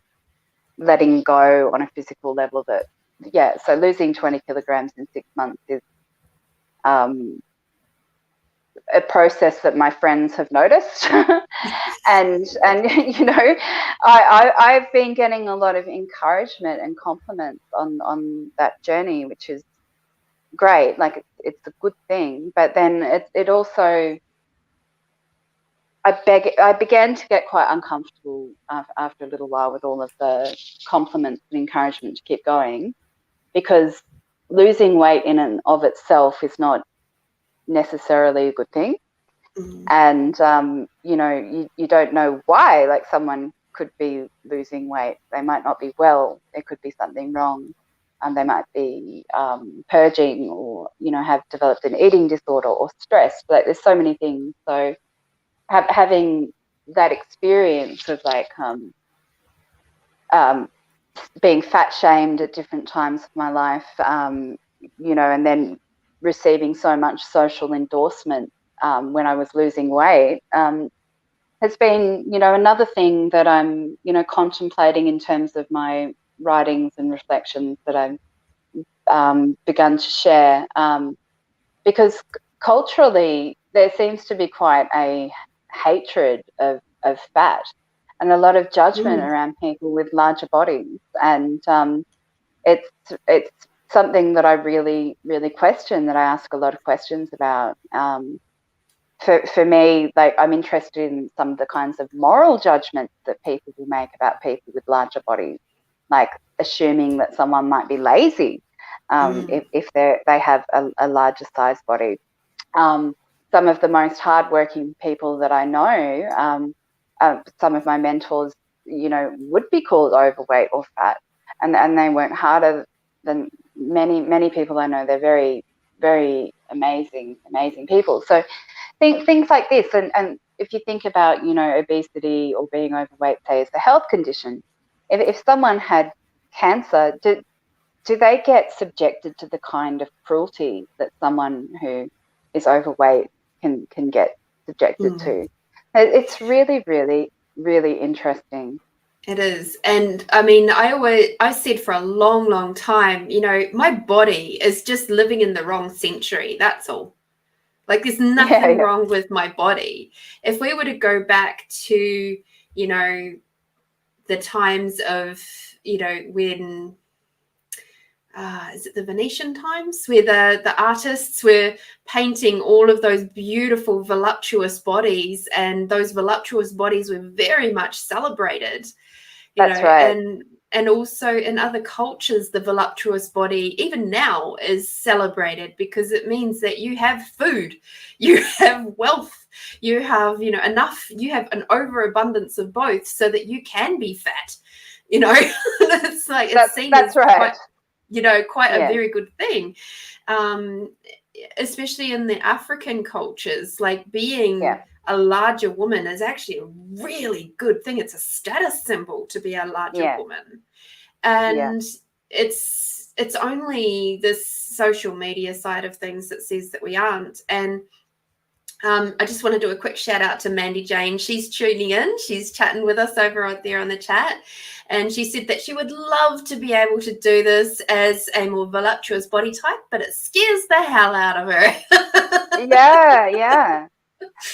letting go on a physical level. So losing 20 kilograms in 6 months is a process that my friends have noticed. and I've been getting a lot of encouragement and compliments on that journey, which is great. Like, it's a good thing. But then it also, I began to get quite uncomfortable after a little while with all of the compliments and encouragement to keep going, because losing weight in and of itself is not necessarily a good thing. And you don't know why. Like, someone could be losing weight, they might not be well, there could be something wrong, and they might be purging, or have developed an eating disorder or stress. Like, there's so many things. So having that experience of being fat shamed at different times of my life, and then receiving so much social endorsement when I was losing weight, has been, another thing that I'm, contemplating in terms of my writings and reflections that I've begun to share, because culturally there seems to be quite a hatred of fat, and a lot of judgment around people with larger bodies. And it's something that I really, really question, that I ask a lot of questions about. For me, like, I'm interested in some of the kinds of moral judgments that people will make about people with larger bodies, like assuming that someone might be lazy if they have a larger size body. Some of the most hardworking people that I know, some of my mentors, would be called overweight or fat, and they work harder than many people I know. They're very, very amazing people. So things like this, and if you think about, obesity or being overweight, say, as a health condition, if someone had cancer, do they get subjected to the kind of cruelty that someone who is overweight can get subjected to? It's really, really, really interesting. It is. And I mean, I said for a long, long time, my body is just living in the wrong century. That's all. Like, there's nothing wrong with my body. If we were to go back to, the times of, when, is it the Venetian times, where the artists were painting all of those beautiful voluptuous bodies, and those voluptuous bodies were very much celebrated. That's right. And also in other cultures, the voluptuous body, even now, is celebrated, because it means that you have food, you have wealth, you have, enough, you have an overabundance of both, so that you can be fat. It's like, it's seen as right. Quite a very good thing. Especially in the African cultures, like, being a larger woman is actually a really good thing. It's a status symbol to be a larger woman. And it's only this social media side of things that says that we aren't. And I just want to do a quick shout out to Mandy Jane. She's tuning in. She's chatting with us over there on the chat. And she said that she would love to be able to do this as a more voluptuous body type, but it scares the hell out of her. Yeah.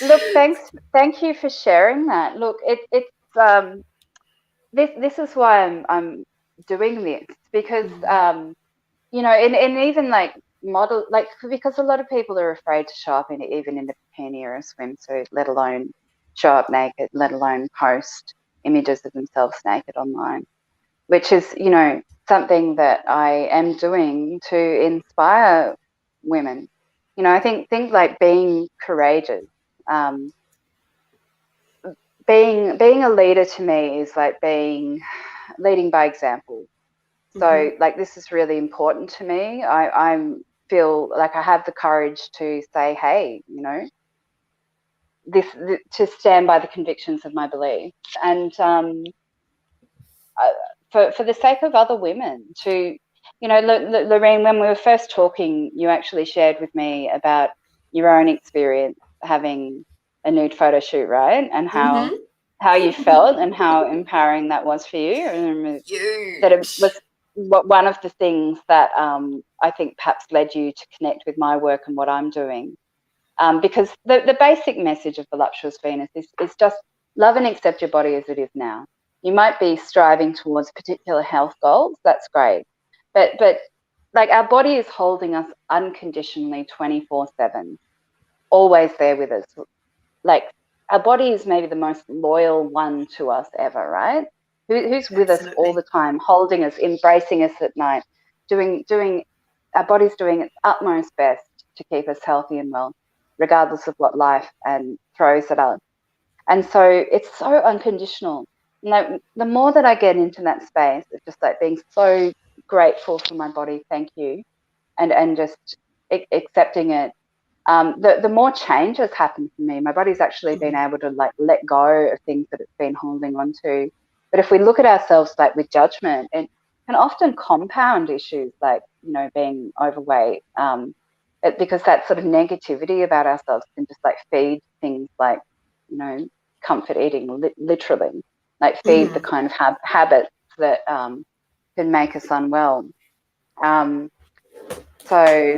Look, thank you for sharing that. Look, it's this is why I'm doing this, because and even like model, like, because a lot of people are afraid to show up even in a bikini or a swimsuit, let alone show up naked, let alone post images of themselves naked online, which is, something that I am doing to inspire women, I think things like being courageous, being a leader to me is like leading by example. So like this is really important to me. I feel like I have the courage to say, hey, this to stand by the convictions of my beliefs, and for the sake of other women to, Lorene, when we were first talking, you actually shared with me about your own experience having a nude photo shoot, right? And how you felt and how empowering that was for you. And that it was one of the things that I think perhaps led you to connect with my work and what I'm doing. Because the basic message of Voluptuous Venus is just love and accept your body as it is now. You might be striving towards particular health goals. That's great. But like our body is holding us unconditionally 24/7, always there with us. Like our body is maybe the most loyal one to us ever, right? Who's with us all the time, holding us, embracing us at night, doing our body's doing its utmost best to keep us healthy and well, regardless of what life throws at us. And so it's so unconditional. The more that I get into that space, it's just like being so grateful for my body, thank you, and just accepting it. The more changes happen for me. My body's actually been able to like let go of things that it's been holding on to. But if we look at ourselves like with judgment, it can often compound issues like, being overweight, because that sort of negativity about ourselves can just like feed things like, comfort eating, literally, like feed the kind of habits that can make us unwell. So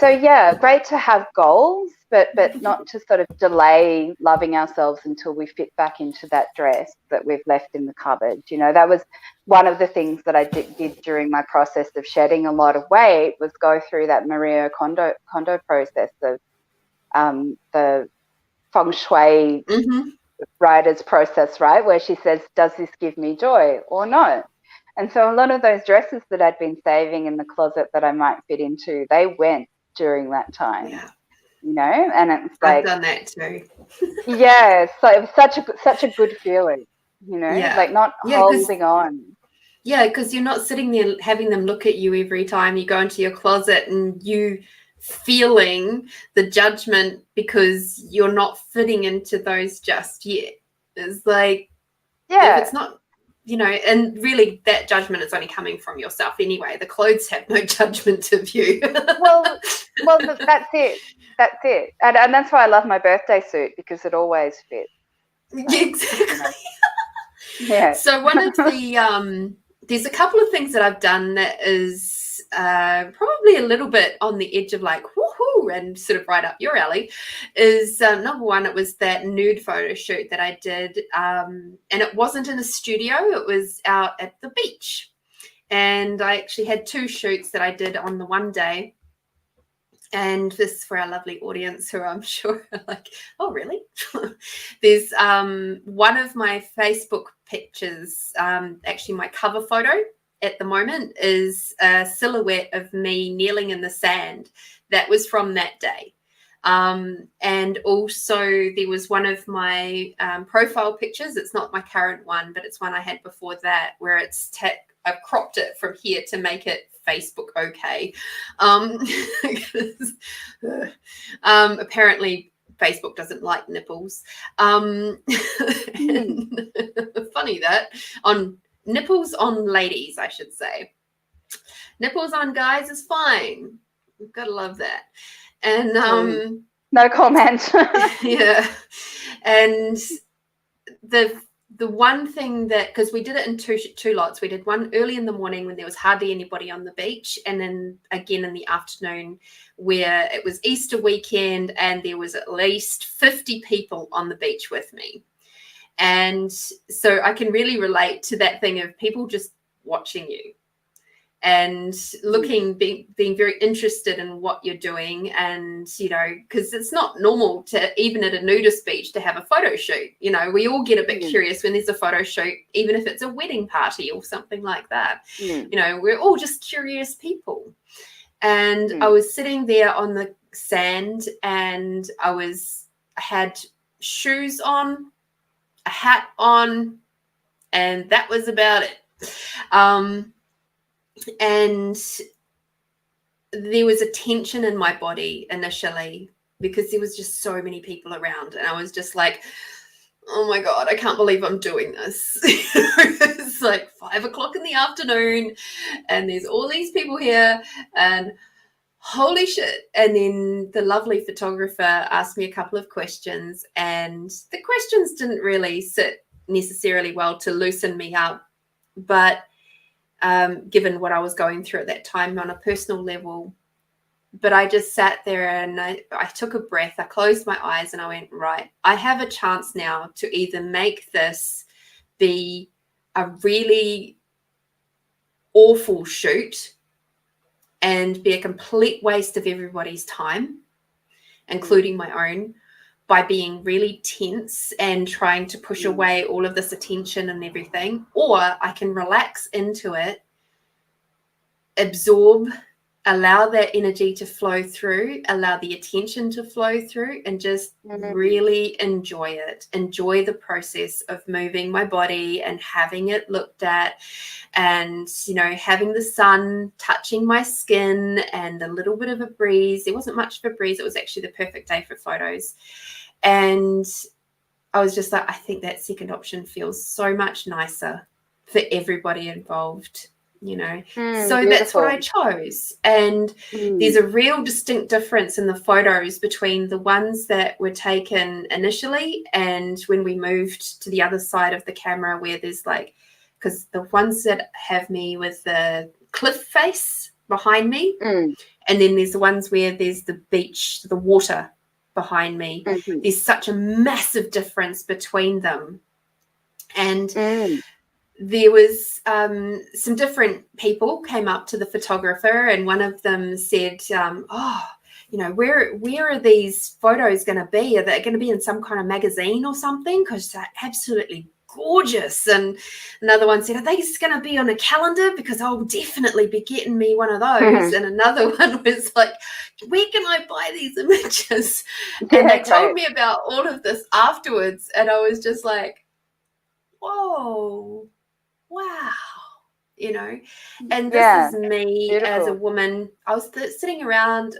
yeah, great to have goals, but not to sort of delay loving ourselves until we fit back into that dress that we've left in the cupboard. That was one of the things that I did during my process of shedding a lot of weight, was go through that Maria Kondo process of the feng shui writer's process, right, where she says, does this give me joy or not? And so a lot of those dresses that I'd been saving in the closet that I might fit into, they went during that time, and it's like, I've done that too. Yeah, so it was such a good feeling, like not holding on. Yeah, because you're not sitting there having them look at you every time you go into your closet and you feeling the judgment because you're not fitting into those just yet. It's like, if it's not, and really that judgment is only coming from yourself anyway. The clothes have no judgment of you. well, that's it. And that's why I love my birthday suit, because it always fits. Exactly. Yeah. So one of the there's a couple of things that I've done that is probably a little bit on the edge of like woohoo and sort of right up your alley. Is number one, it was that nude photo shoot that I did, and it wasn't in a studio, it was out at the beach, and I actually had two shoots that I did on the one day. And this is for our lovely audience who I'm sure are like, oh, really? There's one of my Facebook pictures, actually my cover photo at the moment is a silhouette of me kneeling in the sand. That was from that day. And also there was one of my profile pictures. It's not my current one, but it's one I had before that, where it's I've cropped it from here to make it Facebook okay. Apparently Facebook doesn't like nipples. Funny that. On nipples on ladies, I should say. Nipples on guys is fine. We've got to love that. And no comment. Yeah. And the one thing that, because we did it in two lots, we did one early in the morning when there was hardly anybody on the beach, and then again in the afternoon where it was Easter weekend and there was at least 50 people on the beach with me. And so I can really relate to that thing of people just watching you and looking, being very interested in what you're doing. And, because it's not normal to, even at a nudist beach, to have a photo shoot. We all get a bit curious when there's a photo shoot, even if it's a wedding party or something like that. We're all just curious people. And I was sitting there on the sand, and I had shoes on, a hat on, and that was about it. And there was a tension in my body initially because there was just so many people around, and I was just like, oh my God, I can't believe I'm doing this. It's like 5 o'clock in the afternoon and there's all these people here and holy shit. And then the lovely photographer asked me a couple of questions, and the questions didn't really sit necessarily well to loosen me up. But given what I was going through at that time on a personal level, but I just sat there and I took a breath, I closed my eyes and I went, right, I have a chance now to either make this be a really awful shoot and be a complete waste of everybody's time, including my own, by being really tense and trying to push away all of this attention and everything, or I can relax into it, absorb, allow that energy to flow through, allow the attention to flow through, and just really enjoy it. Enjoy the process of moving my body and having it looked at, and, you know, having the sun touching my skin and a little bit of a breeze. There wasn't much of a breeze. It was actually the perfect day for photos. And I was just like, I think that second option feels so much nicer for everybody involved. You know, so beautiful. That's what I chose. And there's a real distinct difference in the photos between the ones that were taken initially and when we moved to the other side of the camera, where there's like, because the ones that have me with the cliff face behind me, and then there's the ones where there's the beach, the water behind me. There's such a massive difference between them. And there was some different people came up to the photographer, and one of them said, you know, where are these photos going to be? Are they going to be in some kind of magazine or something? Because they're absolutely gorgeous. And another one said, are they just going to be on a calendar? Because I'll definitely be getting me one of those. And another one was like, where can I buy these images? And they told me about all of this afterwards, and I was just like, whoa. Wow, you know, and this is me as a woman. I was sitting around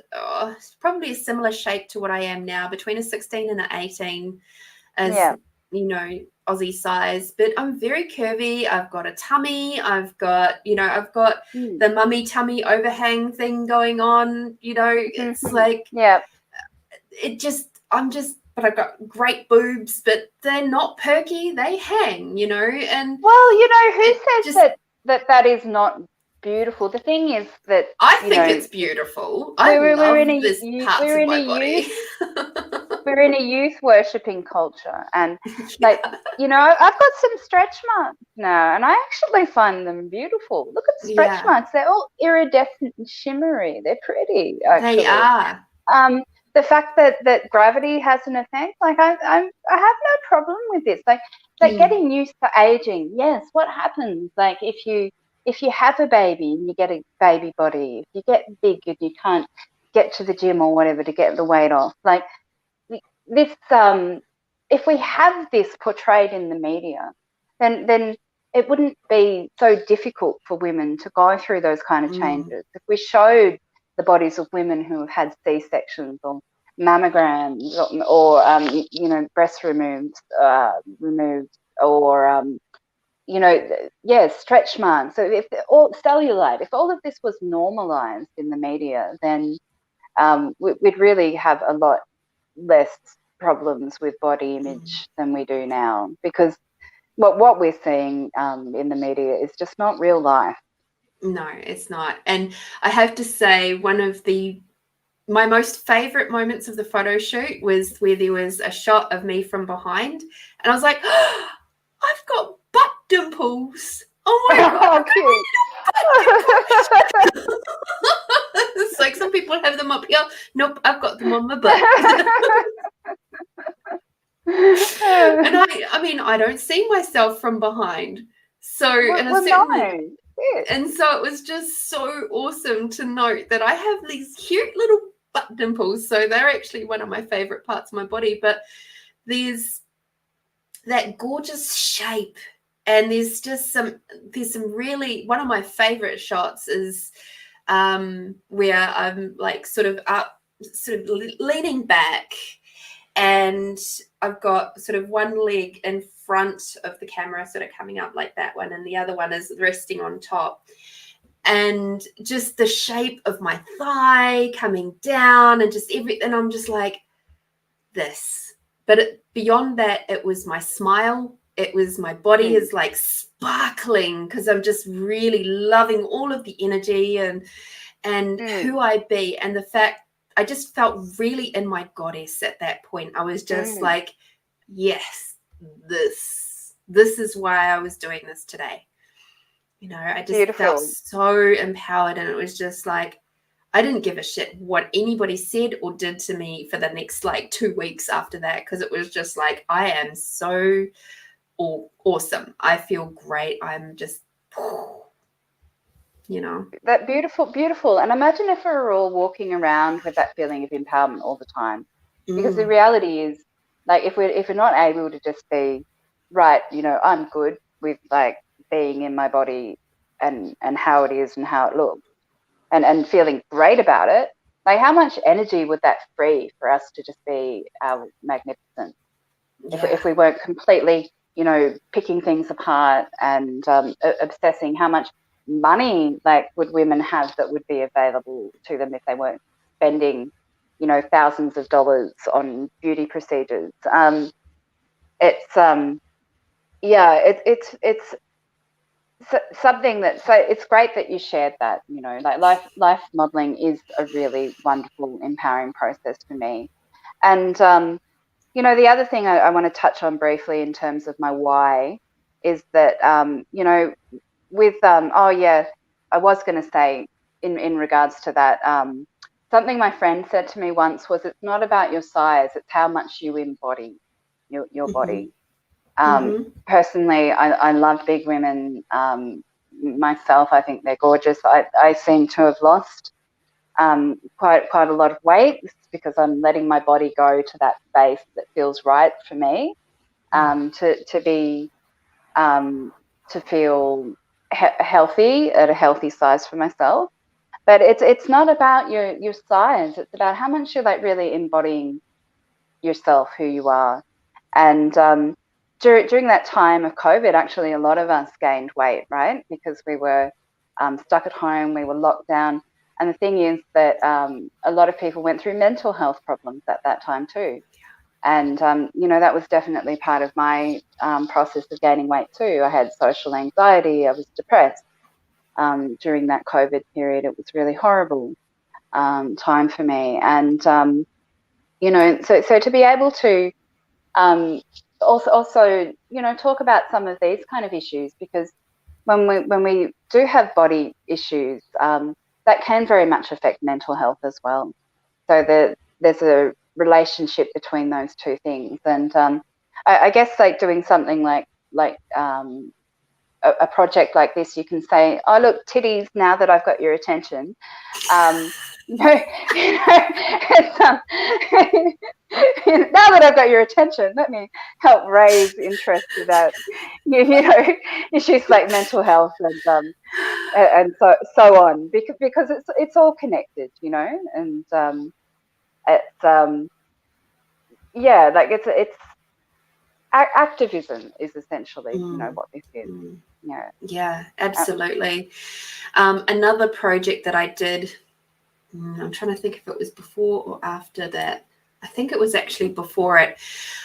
probably a similar shape to what I am now, between a 16 and an 18 as, you know, Aussie size, but I'm very curvy. I've got a tummy. I've got the mummy tummy overhang thing going on, you know, it's like, but I've got great boobs, but they're not perky. They hang, you know. And well, you know, who says that is not beautiful? The thing is that I think it's beautiful. I love this parts of my body. We're in a youth worshipping culture, and like, you know, I've got some stretch marks now, and I actually find them beautiful. Look at the stretch marks; they're all iridescent and shimmery. They're pretty. Actually. They are. The fact that gravity has an effect, like I have no problem with this. Like getting used to aging. Yes, what happens? Like if you have a baby and you get a baby body, if you get big and you can't get to the gym or whatever to get the weight off, like this. If we have this portrayed in the media, then it wouldn't be so difficult for women to go through those kind of changes. If we showed the bodies of women who have had C-sections or mammograms or you know, breast removed or you know, stretch marks. So if all cellulite, if all of this was normalized in the media, then we'd really have a lot less problems with body image than we do now, because what we're seeing in the media is just not real life. No, it's not. And I have to say, one of my most favorite moments of the photo shoot was where there was a shot of me from behind, and I was like, oh, I've got butt dimples. Oh my God. Cute. It's like some people have them up here. Nope, I've got them on my butt. And I mean, I don't see myself from behind. So, no. And so it was just so awesome to note that I have these cute little butt dimples. So they're actually one of my favorite parts of my body, but there's that gorgeous shape. And there's some really, one of my favorite shots is where I'm like sort of leaning back, and I've got sort of one leg in front of the camera, sort of coming up like that one, and the other one is resting on top. And just the shape of my thigh coming down, and just everything, I'm just like, this. But beyond that, it was my smile. It was my body is like sparkling because I'm just really loving all of the energy and who I be, and the fact I just felt really in my goddess at that point. I was just like, yes, this is why I was doing this today. You know, I just felt so empowered, and it was just like, I didn't give a shit what anybody said or did to me for the next like 2 weeks after that, because it was just like, I am so awesome. I feel great. I'm just, you know. That beautiful. And imagine if we were all walking around with that feeling of empowerment all the time. Because the reality is, like, if we're not able to just be, right, you know, I'm good with like being in my body and how it is and how it looks and feeling great about it, like how much energy would that free for us to just be our magnificent? If we weren't completely, you know, picking things apart and obsessing, how much money like would women have that would be available to them if they weren't spending, you know, thousands of dollars on beauty procedures? It's something that, so it's great that you shared that, you know, like life modeling is a really wonderful, empowering process for me. And you know, the other thing I want to touch on briefly in terms of my why is that, you know, with, I was going to say in regards to that, something my friend said to me once was, it's not about your size, it's how much you embody your body. Personally, I love big women. Myself, I think they're gorgeous. I seem to have lost quite a lot of weight because I'm letting my body go to that space that feels right for me, to feel healthy at a healthy size for myself. But it's not about your size. It's about how much you're like really embodying yourself, who you are. And during that time of COVID, actually, a lot of us gained weight, right? Because we were stuck at home, we were locked down. And the thing is that a lot of people went through mental health problems at that time too. And, you know, that was definitely part of my process of gaining weight too. I had social anxiety. I was depressed during that COVID period. It was really horrible time for me. And, you know, so to be able to also, you know, talk about some of these kind of issues, because when we do have body issues, that can very much affect mental health as well. So there's a relationship between those two things. And I guess like doing something like a project like this, you can say, oh, look, titties, now that I've got your attention. Now that I've got your attention, let me help raise interest about, you know, issues like mental health and so on, because it's all connected, you know, and like it's activism is essentially, you know, what this is. Yeah, absolutely. Another project that I did, I'm trying to think if it was before or after that. I think it was actually before it.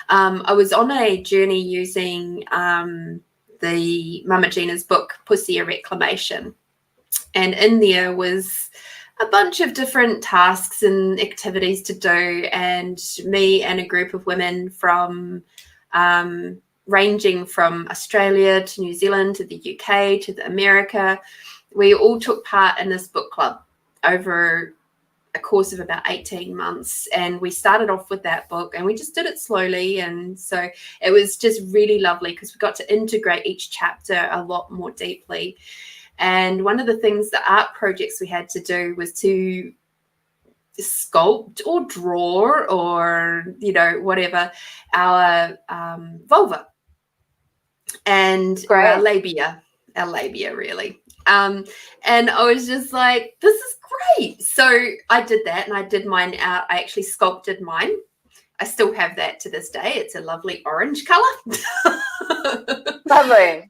I was on a journey using the Mama Gina's book, Pussy a Reclamation. And in there was a bunch of different tasks and activities to do. And me and a group of women from ranging from Australia to New Zealand to the UK to America, we all took part in this book club over a course of about 18 months. And we started off with that book and we just did it slowly. And so it was just really lovely because we got to integrate each chapter a lot more deeply. And one of the things, the art projects we had to do was to sculpt or draw or, whatever, our vulva and or our labia really. And I was just like, this is great. So I did that, and I did mine out. I actually sculpted mine. I still have that to this day. It's a lovely orange color. Lovely.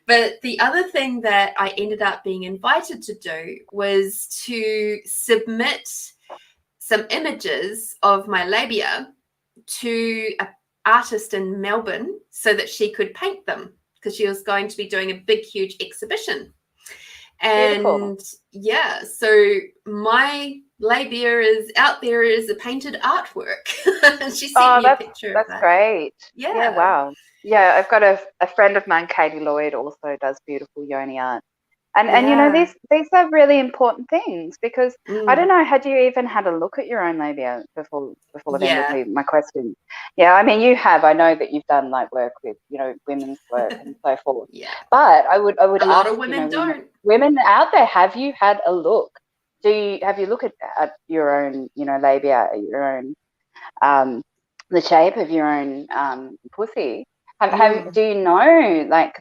But the other thing that I ended up being invited to do was to submit some images of my labia to an artist in Melbourne so that she could paint them, because she was going to be doing a big, huge exhibition. And beautiful. Yeah, so my labia is out there as a painted artwork. She sent me a picture of that. That's great. Yeah, wow. Yeah, I've got a friend of mine, Katie Lloyd, also does beautiful yoni art. And these are really important things, because I don't know, had you even had a look at your own labia before my question? Yeah, I mean, you have. I know that you've done like work with, women's work and so forth. Yeah. But I would a ask, lot of women don't. Women out there, have you had a look? Have you looked at your own, labia, your own, the shape of your own pussy? Do you know, like,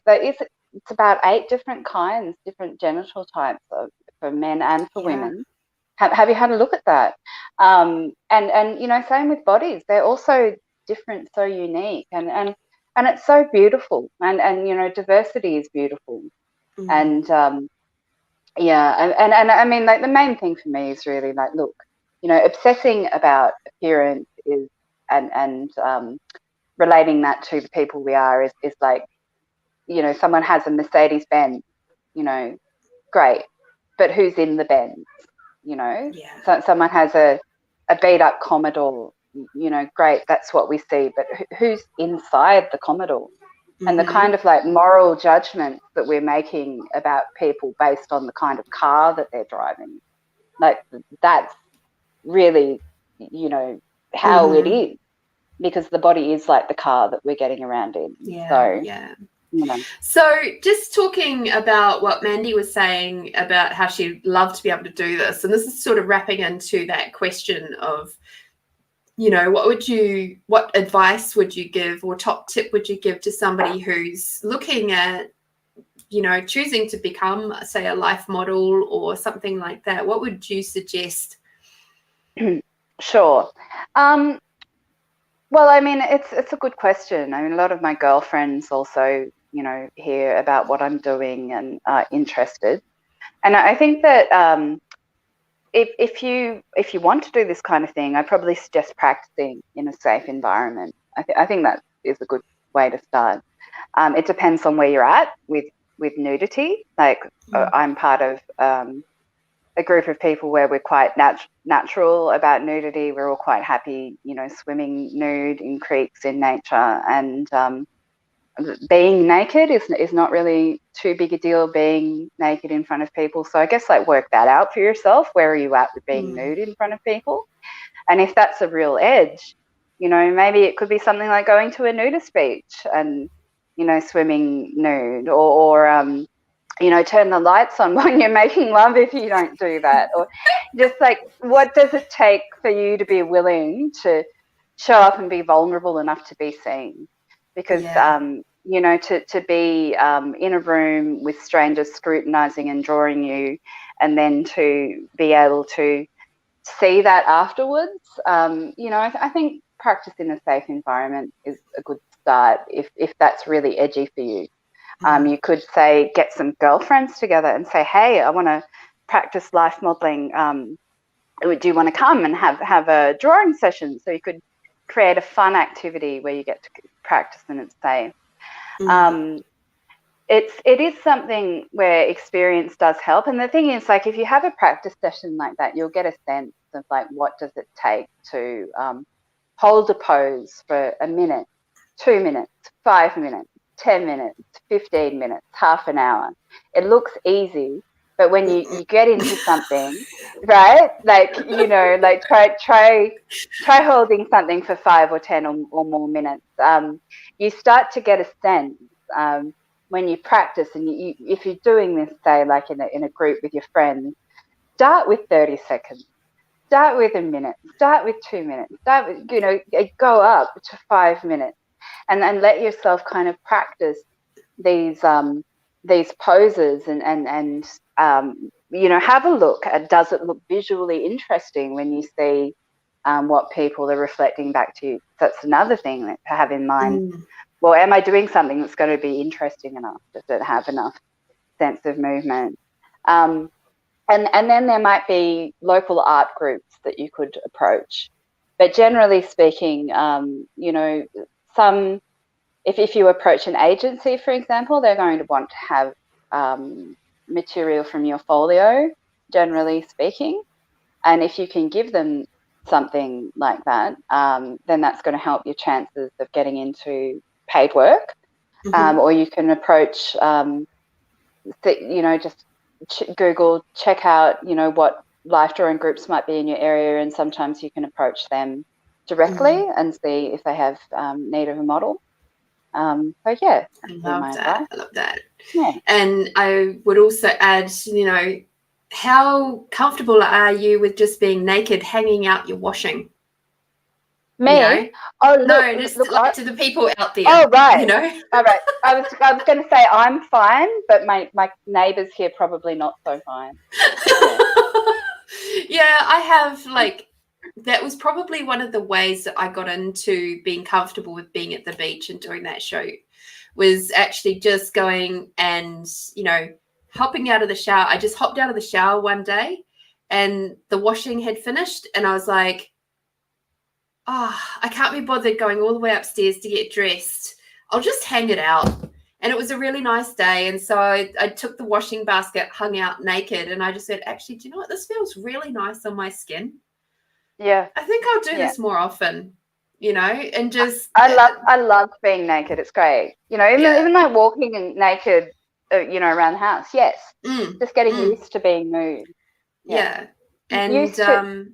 it's about 8 different kinds, different genital types for men and for women. Have you had a look at that? And same with bodies. They're also different, so unique, and it's so beautiful. And diversity is beautiful. And and I mean, like, the main thing for me is really like, look, obsessing about appearance is and relating that to the people we are is like, someone has a Mercedes Benz, great, but who's in the Benz? So someone has a beat up Commodore, great, that's what we see, but who's inside the Commodore? And the kind of like moral judgments that we're making about people based on the kind of car that they're driving, like, that's really, how it is, because the body is like the car that we're getting around in. So just talking about what Mandy was saying about how she'd love to be able to do this, and this is sort of wrapping into that question of, what advice would you give, or top tip would you give to somebody who's looking at, choosing to become, say, a life model or something like that? What would you suggest? Sure. Well, I mean, it's a good question. I mean, a lot of my girlfriends also, hear about what I'm doing and are interested. And I think that if you want to do this kind of thing, I probably suggest practicing in a safe environment. I think that is a good way to start. It depends on where you're at with nudity. Like, I'm part of a group of people where we're quite natural about nudity. We're all quite happy, swimming nude in creeks in nature, and being naked is not really too big a deal, being naked in front of people. So I guess, like, work that out for yourself. Where are you at with being nude in front of people? And if that's a real edge, maybe it could be something like going to a nudist beach and, swimming nude, or turn the lights on when you're making love if you don't do that. Or just like, what does it take for you to be willing to show up and be vulnerable enough to be seen? Because, to be in a room with strangers scrutinizing and drawing you, and then to be able to see that afterwards, I think practice in a safe environment is a good start if that's really edgy for you. You could say, get some girlfriends together and say, hey, I want to practice life modeling. Do you want to come and have a drawing session? So you could create a fun activity where you get to practice and it's safe. It is something where experience does help. And the thing is, like, if you have a practice session like that, you'll get a sense of, like, what does it take to hold a pose for a minute, 2 minutes, 5 minutes, 10 minutes, 15 minutes, half an hour. It looks easy, but when you get into something, right? Like, like try holding something for 5 or 10 or more minutes. You start to get a sense. when you practice, and if you're doing this, say, like in a group with your friends, start with 30 seconds, start with a minute, start with 2 minutes, start with, go up to 5 minutes, and let yourself kind of practice these poses, and have a look at, does it look visually interesting when you see what people are reflecting back to you? That's another thing to have in mind. Well, am I doing something that's going to be interesting enough? Does it have enough sense of movement? And then there might be local art groups that you could approach. But generally speaking, if you approach an agency, for example, they're going to want to have material from your folio, generally speaking. And if you can give them something like that, then that's going to help your chances of getting into paid work. Or you can approach, just Google, check out, what life drawing groups might be in your area, and sometimes you can approach them directly and see if they have need of a model. So yeah, I love that. Yeah. And I would also add, how comfortable are you with just being naked, hanging out your washing? Me? Oh, look, no, just look, to the people out there. Oh, right. All right. I was going to say I'm fine, but my neighbours here probably not so fine. Yeah, I have, that was probably one of the ways that I got into being comfortable with being at the beach and doing that show, was actually just going and, hopping out of the shower. I just hopped out of the shower one day and the washing had finished, and I was like, I can't be bothered going all the way upstairs to get dressed. I'll just hang it out. And it was a really nice day. And so I took the washing basket, hung out naked, and I just said, actually, do you know what? This feels really nice on my skin. Yeah. I think I'll do this more often, and just. I love being naked. It's great. Even like walking and naked, around the house. Yes. Just getting used to being nude. Yeah. And used to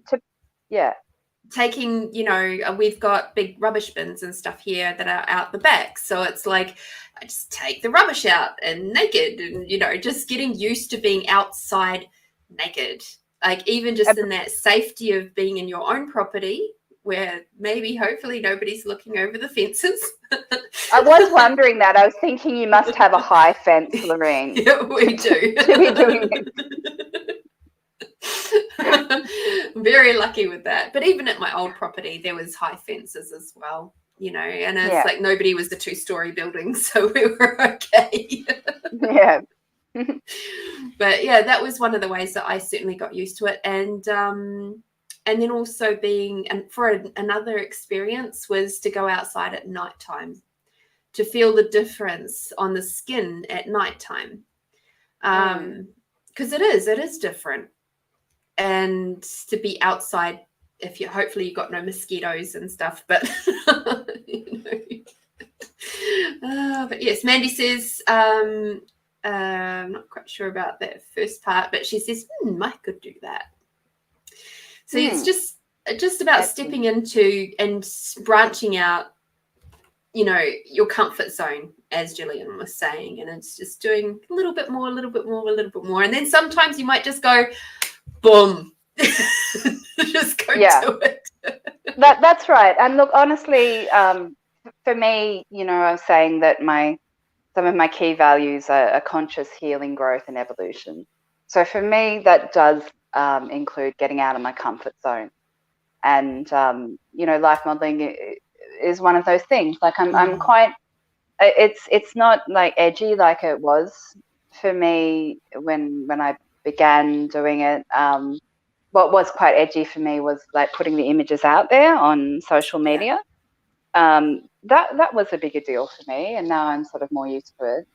taking, we've got big rubbish bins and stuff here that are out the back. So it's like, I just take the rubbish out and naked, and, just getting used to being outside naked. Like, even just in that safety of being in your own property, where maybe, hopefully, nobody's looking over the fences. I was wondering that. I was thinking you must have a high fence, Lorene. Yeah, we do. To be doing it. Very lucky with that. But even at my old property, there was high fences as well, and it's like nobody was the 2-story building, so we were okay. Yeah. But yeah, that was one of the ways that I certainly got used to it. And then also another experience was to go outside at nighttime, to feel the difference on the skin at nighttime. Because it is different. And to be outside, if hopefully you got no mosquitoes and stuff, but but yes, Mandy says, I'm not quite sure about that first part, but she says, I could do that. So it's just about stepping into and branching out, your comfort zone, as Gillian was saying, and it's just doing a little bit more, and then sometimes you might just go, boom, just go to it. That's right. And look, honestly, for me, I was saying that some of my key values are conscious healing, growth, and evolution. So for me, that does include getting out of my comfort zone. And life modeling is one of those things. Like I'm quite. It's not like edgy like it was for me when I began doing it. What was quite edgy for me was like putting the images out there on social media. That was a bigger deal for me, and now I'm sort of more used to it.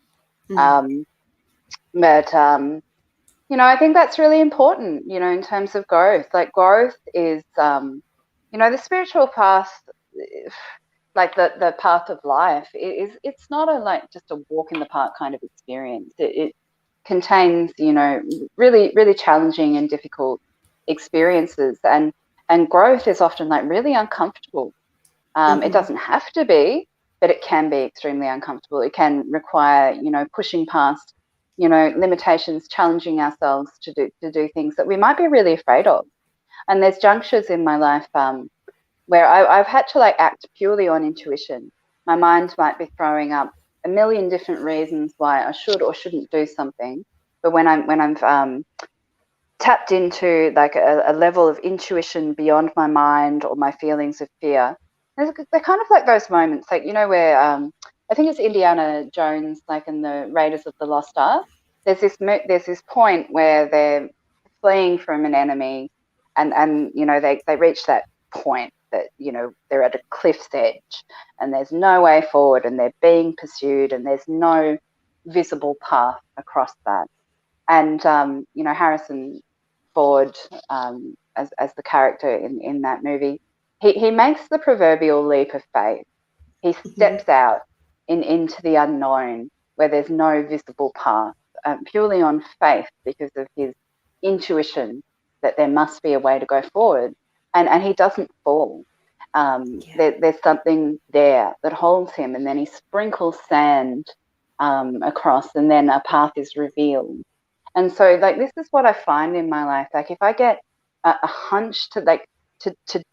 But I think that's really important, in terms of growth. Like, growth is, the spiritual path, like the path of life it's not just a walk in the park kind of experience. It contains, really, really challenging and difficult experiences, and growth is often like really uncomfortable. It doesn't have to be, but it can be extremely uncomfortable. It can require, pushing past, limitations, challenging ourselves to do things that we might be really afraid of. And there's junctures in my life where I've had to act purely on intuition. My mind might be throwing up a million different reasons why I should or shouldn't do something, but when I'm tapped into a level of intuition beyond my mind or my feelings of fear, they're kind of like those moments, where I think it's Indiana Jones, in the Raiders of the Lost Ark. There's this point where they're fleeing from an enemy, and they reach that point that they're at a cliff's edge, and there's no way forward, and they're being pursued, and there's no visible path across that. And Harrison Ford, as the character in that movie, he makes the proverbial leap of faith. He steps out into the unknown where there's no visible path, purely on faith, because of his intuition that there must be a way to go forward, and he doesn't fall. There's something there that holds him, and then he sprinkles sand across, and then a path is revealed. And so this is what I find in my life. If I get a hunch to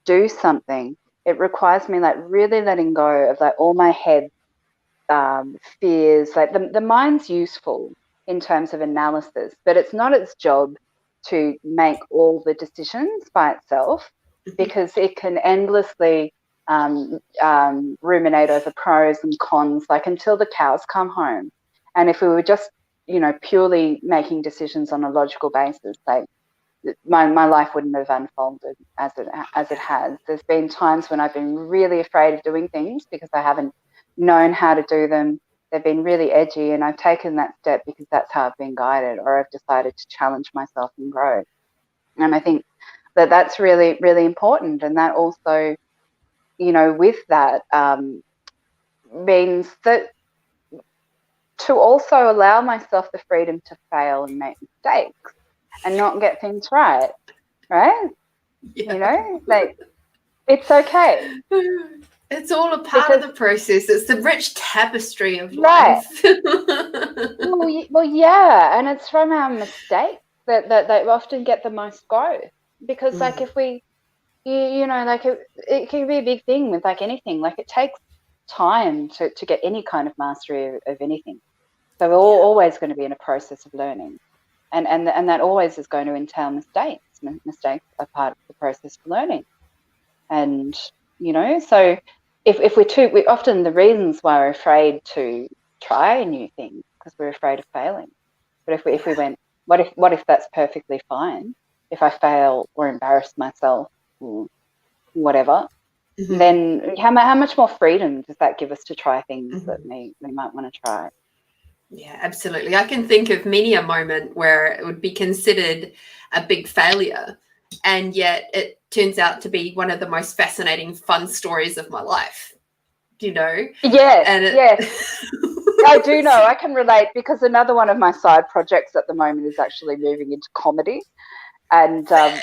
do something, it requires me really letting go of all my head fears. The mind's useful in terms of analysis, but it's not its job to make all the decisions by itself, because it can endlessly ruminate over pros and cons until the cows come home. And if we were just purely making decisions on a logical basis, my life wouldn't have unfolded as it has. There's been times when I've been really afraid of doing things because I haven't known how to do them. They've been really edgy, and I've taken that step because that's how I've been guided, or I've decided to challenge myself and grow. And I think that that's really, really important. And that also, with that means that to also allow myself the freedom to fail and make mistakes and not get things right? Yeah. It's okay. It's all a part of the process. It's the rich tapestry of life. Well, yeah, and it's from our mistakes that they often get the most growth. Because if we, it can be a big thing with anything. It takes time to get any kind of mastery of anything. So we're always going to be in a process of learning, and that always is going to entail mistakes. Mistakes are part of the process of learning, and so if we often, the reasons why we're afraid to try a new thing because we're afraid of failing. But if we went, what if that's perfectly fine? If I fail or embarrass myself or whatever, then how much more freedom does that give us to try things that we might want to try? Yeah, absolutely. I can think of many a moment where it would be considered a big failure, and yet it turns out to be one of the most fascinating, fun stories of my life. Yes. Yes. I do know. I can relate, because another one of my side projects at the moment is actually moving into comedy. And, oh,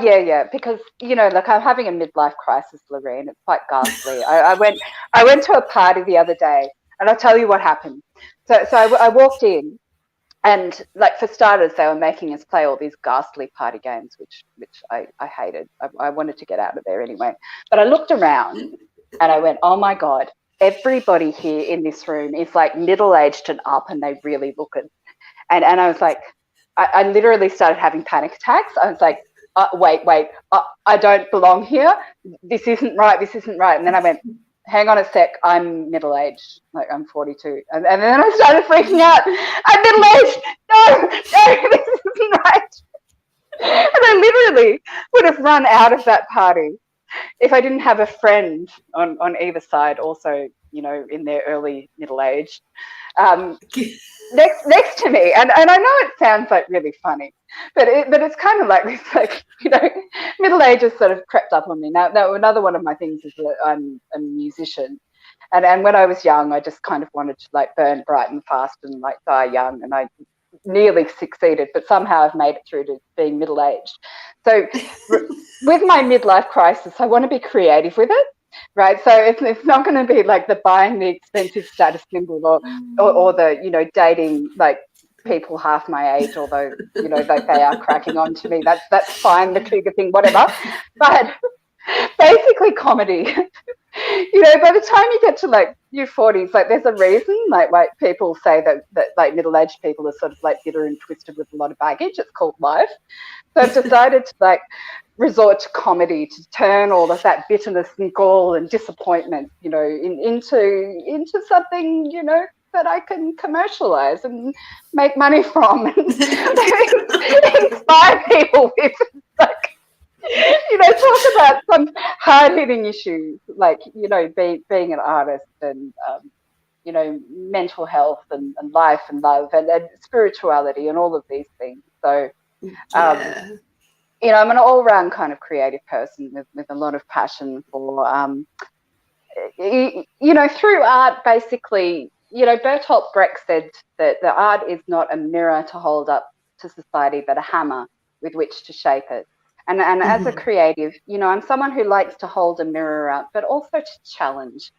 yeah, because, I'm having a midlife crisis, Lorene. It's quite ghastly. I went to a party the other day, and I'll tell you what happened. So I walked in, and for starters, they were making us play all these ghastly party games, which I hated. I wanted to get out of there anyway. But I looked around and I went, oh my God, everybody here in this room is middle-aged and up, and they really look it. And I was like, I literally started having panic attacks. I was like, wait, I don't belong here. This isn't right. And then I went, hang on a sec, I'm middle-aged, I'm 42. And then I started freaking out. I'm middle-aged. No, this isn't right. And I literally would have run out of that party if I didn't have a friend on either side, also, in their early middle age, next to me. And I know it sounds really funny, but it's kind of this, middle age has sort of crept up on me. Now another one of my things is that I'm a musician, and when I was young, I just kind of wanted to burn bright and fast and die young, and I nearly succeeded, but somehow I've made it through to being middle-aged. So with my midlife crisis, I want to be creative with it. right? So it's not going to be like the buying the expensive status symbol or the, you know, dating like people half my age, although, you know, that they are cracking on to me. That's fine, the trigger thing, whatever. But basically comedy. You know, by the time you get to like your 40s, like there's a reason like people say that like middle-aged people are sort of like bitter and twisted with a lot of baggage. It's called life. So I've decided to like resort to comedy to turn all of that bitterness and gall and disappointment, you know, into something, you know, that I can commercialize and make money from and inspire people with. Like, you know, talk about some hard-hitting issues like, you know, being an artist and, you know, mental health and life and love and spirituality and all of these things. So, you know, I'm an all-round kind of creative person with a lot of passion for, you know, through art, basically. You know, Bertolt Brecht said that the art is not a mirror to hold up to society, but a hammer with which to shape it. And as a creative, you know, I'm someone who likes to hold a mirror up, but also to challenge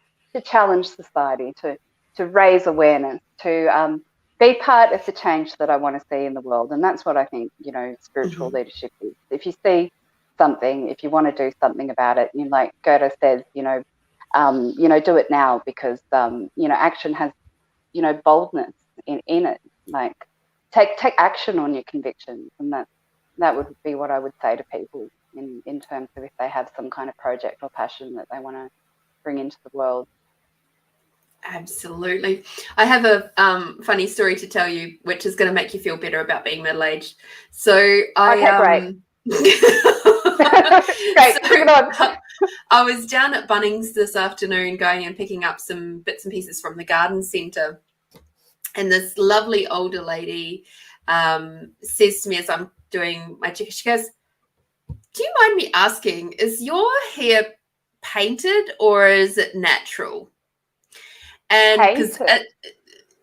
society, to raise awareness, to be part of the change that I want to see in the world. And that's what I think, you know, spiritual leadership is. If you see something, if you want to do something about it, you know, like Goethe says, you know, do it now because, you know, action has, you know, boldness in it. Like take action on your convictions, and that would be what I would say to people in terms of if they have some kind of project or passion that they want to bring into the world. Absolutely. I have a funny story to tell you, which is going to make you feel better about being middle-aged. So Great. Great. I was down at Bunnings this afternoon going and picking up some bits and pieces from the garden centre. And this lovely older lady says to me as I'm doing my check, she goes, "Do you mind me asking, is your hair painted or is it natural?" And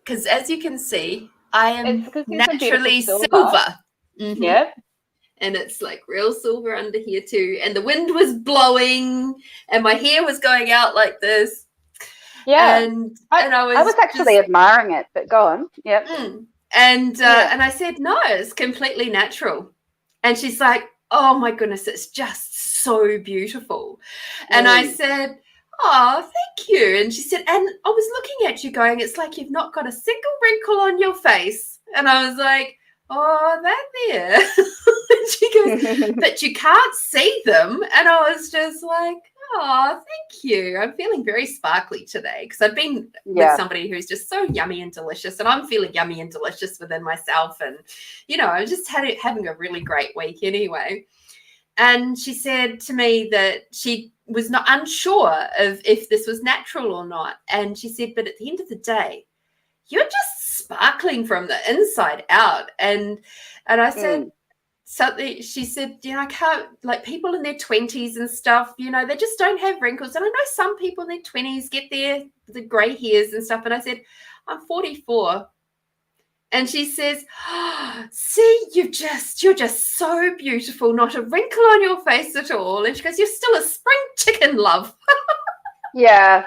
because as you can see, I am naturally silver. Yeah. And it's like real silver under here too. And the wind was blowing and my hair was going out like this. Yeah. And I was actually admiring it, but go on. Yep. And I said, "No, it's completely natural." And she's like, "Oh my goodness, it's just so beautiful." And I said, "Oh, thank you." And she said, "And I was looking at you going, it's like you've not got a single wrinkle on your face." And I was like, "Oh, that there." And she goes, "But you can't see them." And I was just like, "Oh, thank you. I'm feeling very sparkly today," because I've been with somebody who's just so yummy and delicious, and I'm feeling yummy and delicious within myself. And, you know, I just having a really great week anyway. And she said to me that she was not unsure of if this was natural or not. And she said, "But at the end of the day, you're just sparkling from the inside out." And I said something, she said, "You know, I can't, like people in their 20s and stuff, you know, they just don't have wrinkles. And I know some people in their 20s get the grey hairs and stuff." And I said, "I'm 44. And she says, "Oh, see, you're just so beautiful, not a wrinkle on your face at all." And she goes, "You're still a spring chicken, love." Yeah.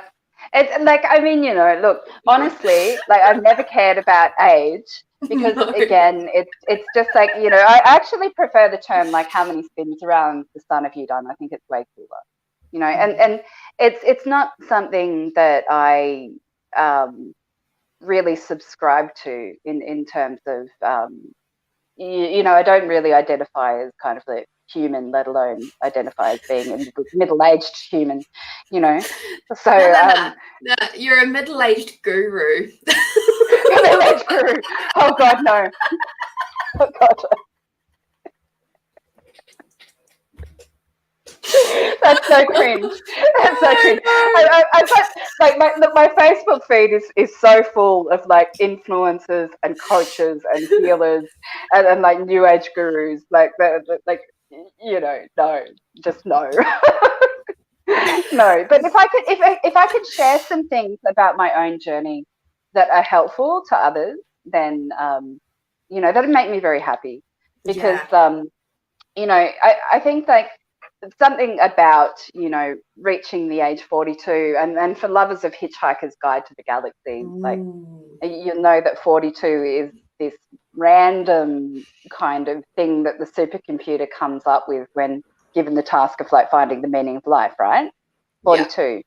It's like, I mean, you know, look, honestly, like I've never cared about age because again, it's just like, you know, I actually prefer the term like how many spins around the sun have you done? I think it's way cooler, you know, and it's not something that I really subscribe to in terms of, you know, I don't really identify as kind of the human, let alone identify as being a middle-aged human, you know. So no, you're a middle-aged guru. Middle-aged guru. Oh God, no. Oh God. That's so cringe. That's so cringe. I've got like my Facebook feed is so full of like influencers and coaches and healers and like new age gurus. Like you know, no, just no. No. But if I could share some things about my own journey that are helpful to others, then you know, that'd make me very happy because you know, I think like something about, reaching the age 42, and for lovers of Hitchhiker's Guide to the Galaxy, like, you'll know that 42 is this random kind of thing that the supercomputer comes up with when given the task of like finding the meaning of life, right? 42.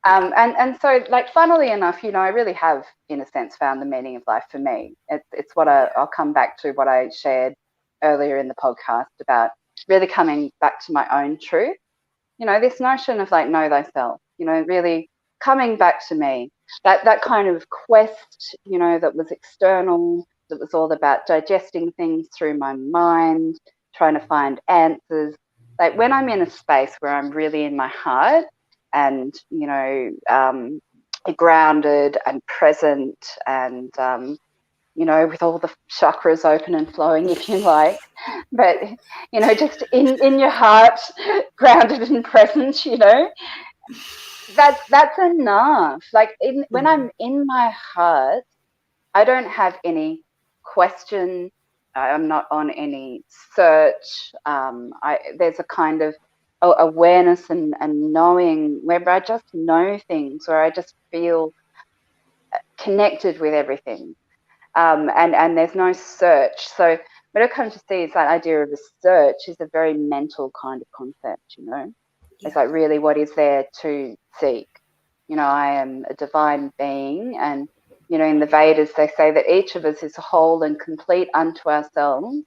And so, like, funnily enough, I really have, in a sense, found the meaning of life for me. It's what I'll come back to what I shared earlier in the podcast about really coming back to my own truth. This notion of like, know thyself, really coming back to me, that kind of quest, that was external, that was all about digesting things through my mind, trying to find answers. Like, when I'm in a space where I'm really in my heart and, grounded and present and, with all the chakras open and flowing, if you like, but, just in your heart, grounded and present, that's enough. Like, when I'm in my heart, I don't have any question. I'm not on any search. There's a kind of awareness and knowing where I just know things, where I just feel connected with everything. And there's no search. So when it comes to see, it's that idea of a search is a very mental kind of concept, It's like, really, what is there to seek? I am a divine being, and, in the Vedas, they say that each of us is whole and complete unto ourselves,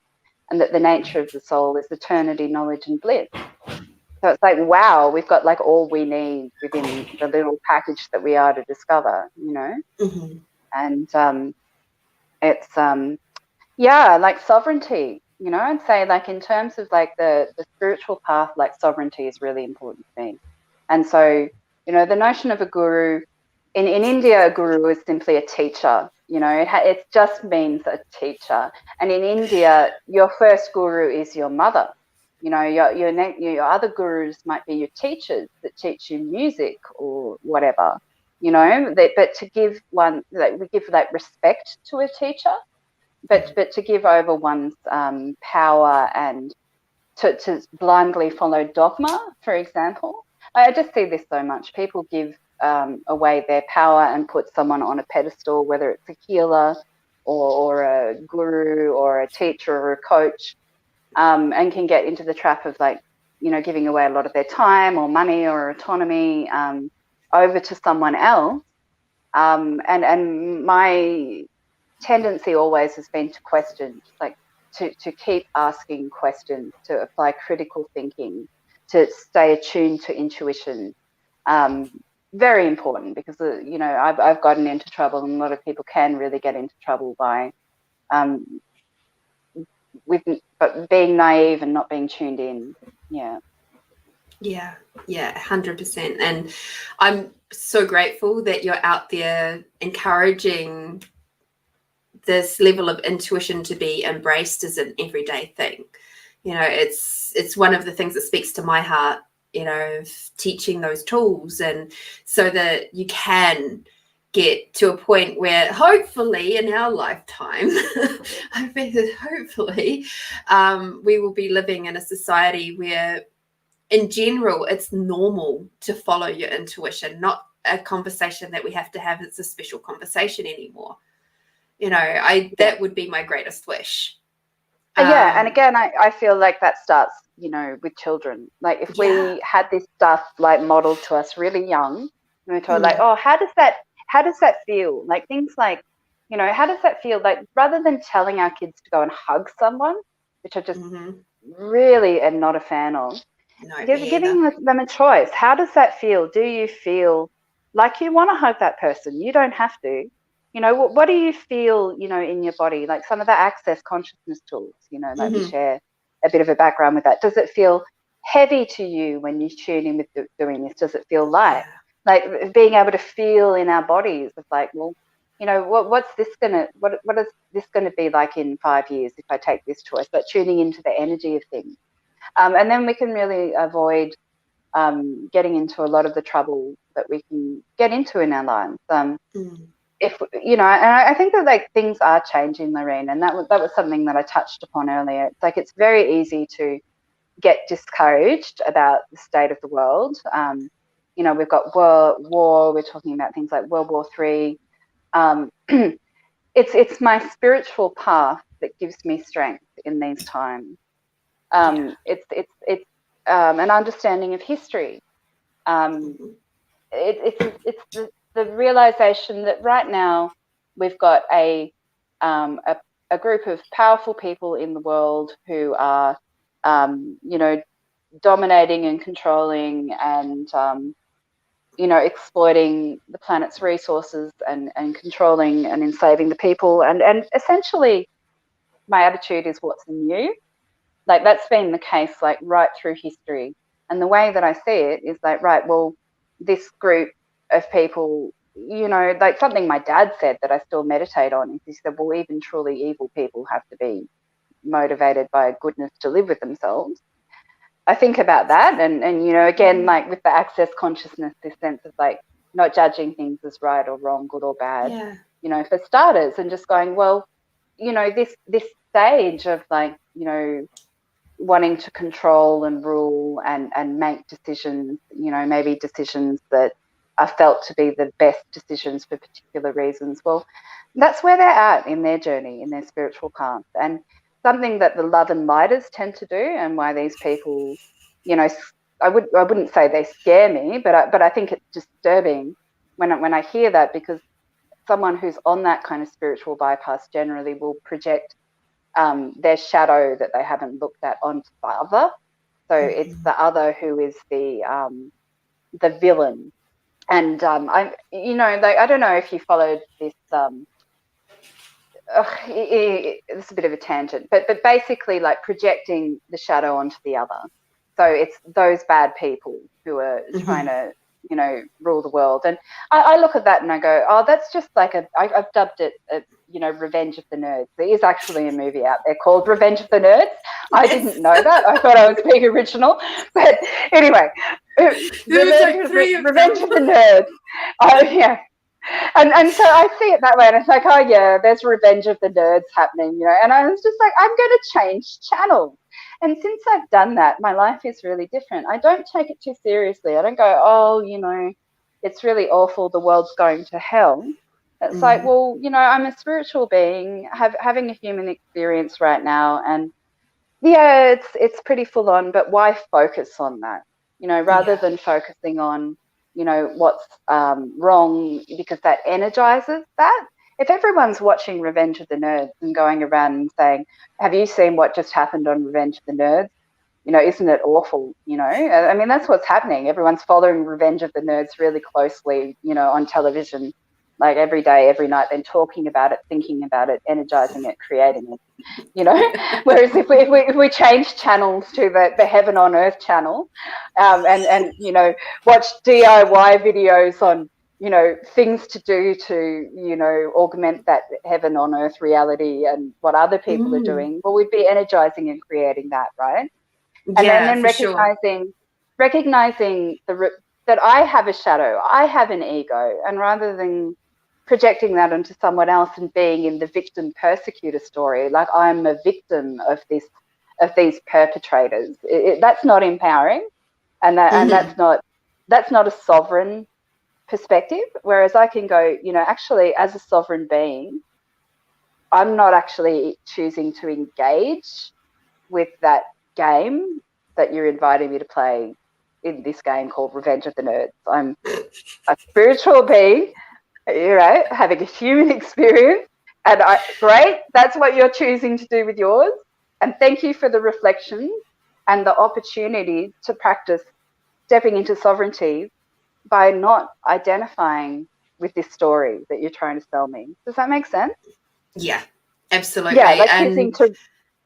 and that the nature of the soul is eternity, knowledge, and bliss. So it's like, wow, we've got like all we need within the little package that we are to discover, And it's like sovereignty, I'd say, like, in terms of like the spiritual path, like, sovereignty is really important to me. And so, the notion of a guru in India, a guru is simply a teacher. It just means a teacher. And in India, your first guru is your mother. Your other gurus might be your teachers that teach you music or whatever. But to give one, like, we give like respect to a teacher, but to give over one's power and to blindly follow dogma, for example. I just see this so much. People give away their power and put someone on a pedestal, whether it's a healer or a guru or a teacher or a coach, and can get into the trap of like, giving away a lot of their time or money or autonomy over to someone else. And my tendency always has been to question, like, to keep asking questions, to apply critical thinking, to stay attuned to intuition. Very important, because I've gotten into trouble, and a lot of people can really get into trouble by but being naive and not being tuned in. Yeah, 100%. And I'm so grateful that you're out there encouraging this level of intuition to be embraced as an everyday thing. It's one of the things that speaks to my heart, teaching those tools, and so that you can get to a point where hopefully in our lifetime, hopefully, we will be living in a society where in general it's normal to follow your intuition, not a conversation that we have to have. It's a special conversation anymore. That would be my greatest wish. And again, I feel like that starts, with children. Like, if we had this stuff like modeled to us really young, and we're told like, oh, how does that feel? Like, things like, how does that feel? Like, rather than telling our kids to go and hug someone, which I just really am not a fan of, giving them a choice. How does that feel? Do you feel like you want to hug that person? You don't have to. What do you feel, in your body? Like, some of the Access consciousness tools, let me share a bit of a background with that. Does it feel heavy to you when you tune in with doing this? Does it feel light? Like, being able to feel in our bodies. It's like, well, what is this gonna be like in 5 years if I take this choice? But tuning into the energy of things, and then we can really avoid getting into a lot of the trouble that we can get into in our lives. If and I think that like things are changing, Lorene, and that was something that I touched upon earlier. It's like, it's very easy to get discouraged about the state of the world. You know, we've got war. We're talking about things like World War III. It's my spiritual path that gives me strength in these times. It's an understanding of history. It's the realization that right now we've got a group of powerful people in the world who are, you know, dominating and controlling and, you know, exploiting the planet's resources and controlling and enslaving the people. And essentially, my attitude is what's new. Like, that's been the case, like, right through history. And the way that I see it is like, right, well, this group of people, you know, like something my dad said that I still meditate on is he said, well, even truly evil people have to be motivated by goodness to live with themselves. I think about that and you know, again, like with the access consciousness, this sense of like not judging things as right or wrong, good or bad, you know, for starters, and just going, well, you know, this stage of like, you know, wanting to control and rule and make decisions, you know, maybe decisions that are felt to be the best decisions for particular reasons. Well, that's where they're at in their journey, in their spiritual path. And something that the love and lighters tend to do, and why these people, you know, I wouldn't say they scare me, but I think it's disturbing when I hear that, because someone who's on that kind of spiritual bypass generally will project their shadow that they haven't looked at onto the other. So it's the other who is the villain. And you know, like, I don't know if you followed this. It's a bit of a tangent, but basically, like, projecting the shadow onto the other. So it's those bad people who are trying to, you know, rule the world. And I look at that and I go, oh, that's just like I've dubbed it, you know, Revenge of the Nerds. There is actually a movie out there called Revenge of the Nerds. I didn't know that. I thought I was being original. But anyway, Revenge of the Nerds. Yeah. And so I see it that way, and it's like, oh yeah, there's Revenge of the Nerds happening, you know. And I was just like, I'm going to change channels. And since I've done that, my life is really different. I don't take it too seriously. I don't go, oh, you know, it's really awful, the world's going to hell. It's like, well, you know, I'm a spiritual being having a human experience right now, and yeah, it's pretty full on, but why focus on that? You know, rather than focusing on, you know, what's wrong, because that energizes that. If everyone's watching Revenge of the Nerds and going around and saying, have you seen what just happened on Revenge of the Nerds? You know, isn't it awful? You know, I mean, that's what's happening. Everyone's following Revenge of the Nerds really closely, you know, on television, like every day, every night, then talking about it, thinking about it, energizing it, creating it, you know. Whereas if we change channels to the Heaven on Earth channel, and you know, watch DIY videos on, you know, things to do to, you know, augment that Heaven on Earth reality and what other people are doing, well, we'd be energizing and creating that, right? And then recognizing that I have a shadow, I have an ego, and rather than projecting that onto someone else and being in the victim persecutor story, like I'm a victim of these perpetrators, that's not empowering, and that's not a sovereign perspective. Whereas I can go, you know, actually, as a sovereign being, I'm not actually choosing to engage with that game that you're inviting me to play in this game called Revenge of the Nerds. I'm a spiritual being, you know, having a human experience, and great, that's what you're choosing to do with yours. And thank you for the reflection and the opportunity to practice stepping into sovereignty by not identifying with this story that you're trying to sell me. Does that make sense? Yeah, absolutely. Yeah, like choosing to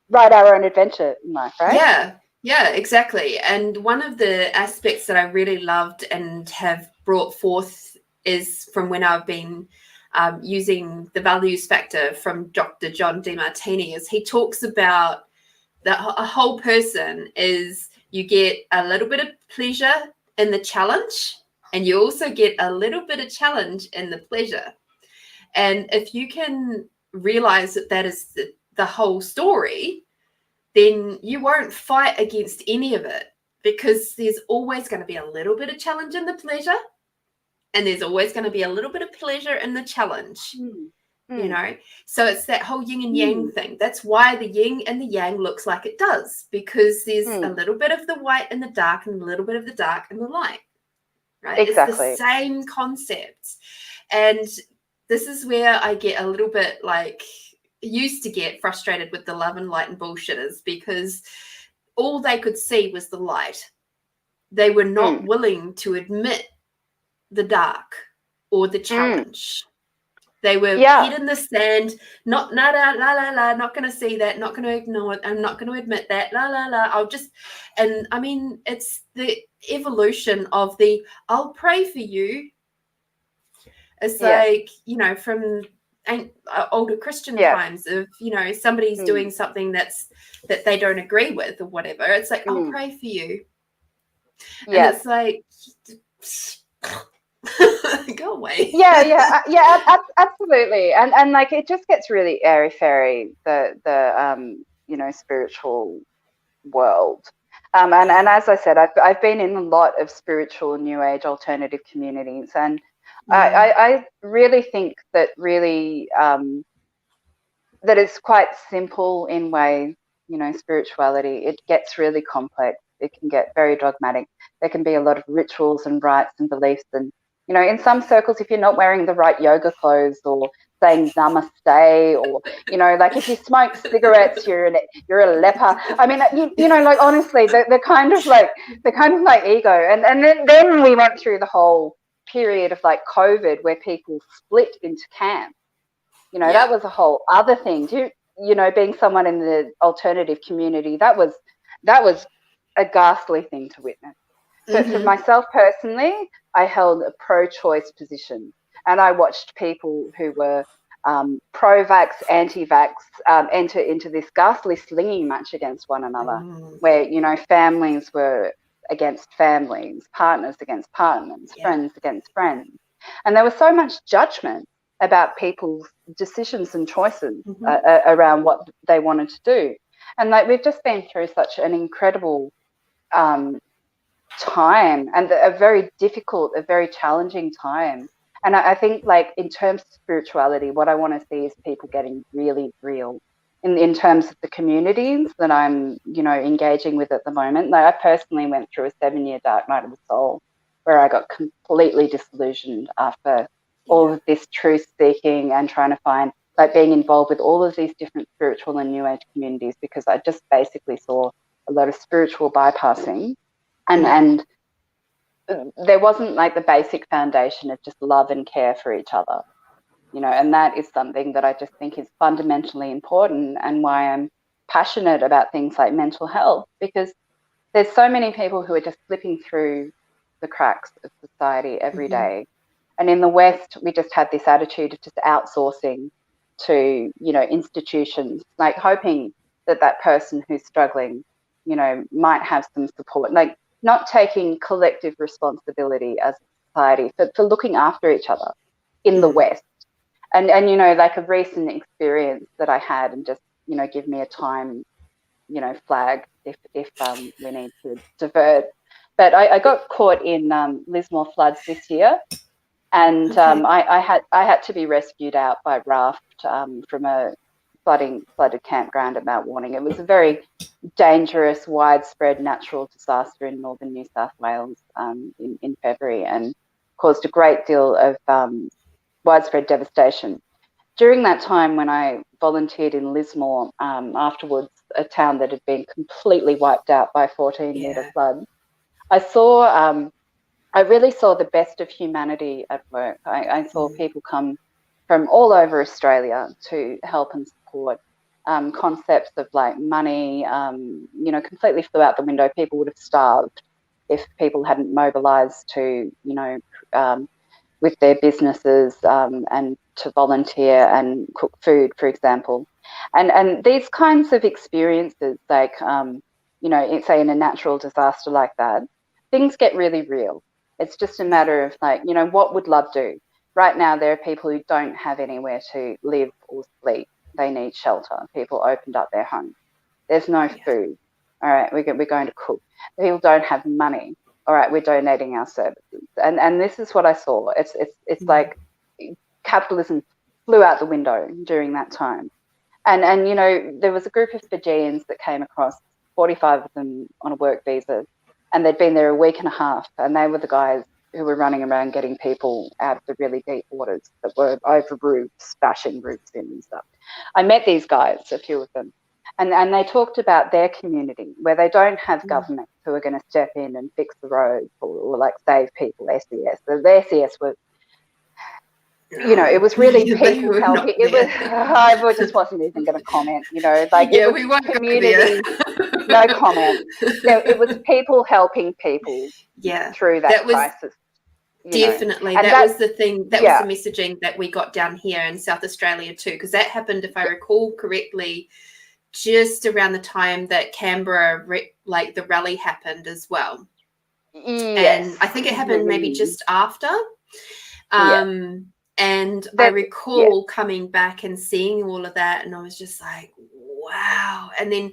write our own adventure in life, right? Yeah, exactly. And one of the aspects that I really loved and have brought forth is from when I've been using the values factor from Dr. John DeMartini, is he talks about that a whole person is you get a little bit of pleasure in the challenge, and you also get a little bit of challenge in the pleasure. And if you can realize that is the whole story, then you won't fight against any of it, because there's always going to be a little bit of challenge in the pleasure, and there's always going to be a little bit of pleasure in the challenge. You know, so it's that whole yin and yang thing. That's why the yin and the yang looks like it does, because there's a little bit of the white and the dark, and a little bit of the dark and the light, right? Exactly. It's the same concept. And this is where I get a little bit like, used to get frustrated with the love and light and bullshitters, because all they could see was the light. They were not willing to admit the dark or the challenge. They were head in the sand, not la la la la, not going to see that, not going to ignore it, I'm not going to admit that, la la la. And I mean, it's the evolution of the I'll pray for you. It's like, you know, from older Christian times of, you know, somebody's doing something that they don't agree with or whatever. It's like, I'll pray for you. And it's like, go away. Absolutely. And like, it just gets really airy fairy, the you know, spiritual world. And as I said, I've been in a lot of spiritual new age alternative communities, and I really think that that it's quite simple in ways. You know, spirituality, it gets really complex. It can get very dogmatic. There can be a lot of rituals and rites and beliefs, and, you know, in some circles, if you're not wearing the right yoga clothes or saying namaste, or, you know, like if you smoke cigarettes, you're a leper. I mean, you know, like, honestly, the kind of like ego. And then we went through the whole period of like COVID, where people split into camps. You know, that was a whole other thing. You know, being someone in the alternative community, that was a ghastly thing to witness. But for myself personally, I held a pro-choice position, and I watched people who were pro-vax, anti-vax enter into this ghastly slinging match against one another, where, you know, families were against families, partners against partners, friends against friends. And there was so much judgment about people's decisions and choices around what they wanted to do. And like, we've just been through such an incredible time, and a very difficult, a very challenging time. And I think, like, in terms of spirituality, what I want to see is people getting really real in terms of the communities that I'm, you know, engaging with at the moment. Like, I personally went through a 7-year dark night of the soul, where I got completely disillusioned after all of this truth seeking and trying to find, like, being involved with all of these different spiritual and new age communities, because I just basically saw a lot of spiritual bypassing, and there wasn't like the basic foundation of just love and care for each other, you know. And that is something that I just think is fundamentally important, and why I'm passionate about things like mental health, because there's so many people who are just slipping through the cracks of society every day. And in the West, we just had this attitude of just outsourcing to, you know, institutions, like hoping that person who's struggling, you know, might have some support, like not taking collective responsibility as a society for looking after each other in the West. And, you know, like a recent experience that I had, and just, you know, give me a time, you know, flag if we need to divert. But I got caught in Lismore floods this year. And I had to be rescued out by raft from a flooded campground at Mount Warning. It was a very dangerous, widespread natural disaster in northern New South Wales in February, and caused a great deal of widespread devastation. During that time, when I volunteered in Lismore, afterwards, a town that had been completely wiped out by 14-metre floods, I really saw the best of humanity at work. I saw people come from all over Australia to help and support. Concepts of like money, you know, completely flew out the window. People would have starved if people hadn't mobilised to, you know, with their businesses and to volunteer and cook food, for example. And these kinds of experiences, like, you know, say in a natural disaster like that, things get really real. It's just a matter of, like, you know, what would love do? Right now, there are people who don't have anywhere to live or sleep. They need shelter. People opened up their homes. There's no food. All right, we're going to cook. People don't have money. All right, we're donating our services. And this is what I saw. It's like capitalism flew out the window during that time. And you know, there was a group of Fijians that came across, 45 of them on a work visa, and they'd been there a week and a half, and they were the guys who were running around getting people out of the really deep waters that were over roofs, bashing roofs in and stuff. I met these guys, a few of them, and they talked about their community where they don't have government who are going to step in and fix the roads or like save people, SES. The SES were, you know, it was really people helping. It was, I just wasn't even going to comment, you know, like it was we won't community, no comment. It was people helping people through that crisis. Definitely. That was the thing. That was the messaging that we got down here in South Australia too, because that happened, if I recall correctly, just around the time that Canberra, like the rally happened as well. Yes. And I think it happened maybe just after. And I recall coming back and seeing all of that, and I was just like, wow. And then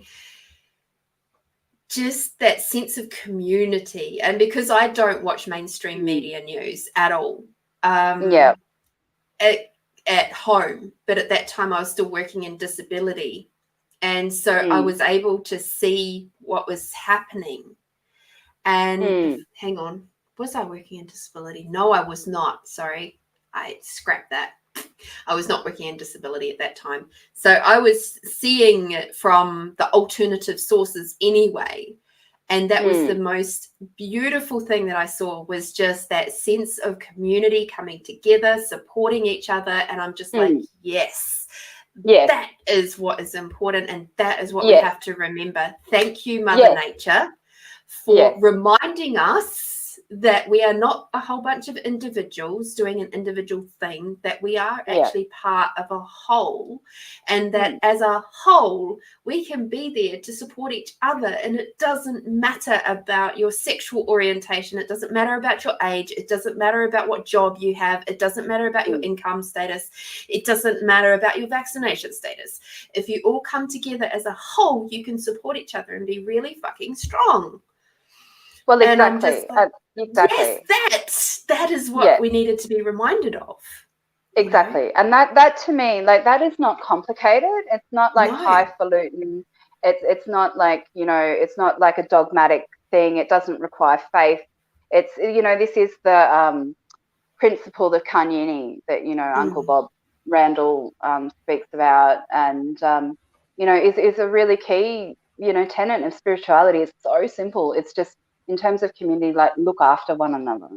just that sense of community. And because I don't watch mainstream media news at all, at home, but at that time I was still working in disability. And so I was able to see what was happening. And hang on, was I working in disability? No, I was not. Sorry, I scrapped that. I was not working in disability at that time. So I was seeing it from the alternative sources anyway. And that was the most beautiful thing that I saw, was just that sense of community coming together, supporting each other. And I'm just like, yes, that is what is important. And that is what we have to remember. Thank you, Mother Nature, for reminding us that we are not a whole bunch of individuals doing an individual thing, that we are actually part of a whole, and that as a whole we can be there to support each other. And it doesn't matter about your sexual orientation, it doesn't matter about your age, it doesn't matter about what job you have, it doesn't matter about your income status, it doesn't matter about your vaccination status. If you all come together as a whole, you can support each other and be really fucking strong. Well, exactly. Exactly. Yes, that is what we needed to be reminded of. Exactly. And that to me, like, that is not complicated. It's not like highfalutin. It's not like, you know, it's not like a dogmatic thing. It doesn't require faith. It's, you know, this is the principle of Kanyini that, you know, Uncle Bob Randall speaks about, and you know, is a really key, you know, tenet of spirituality. It's so simple. It's just, in terms of community, like, look after one another.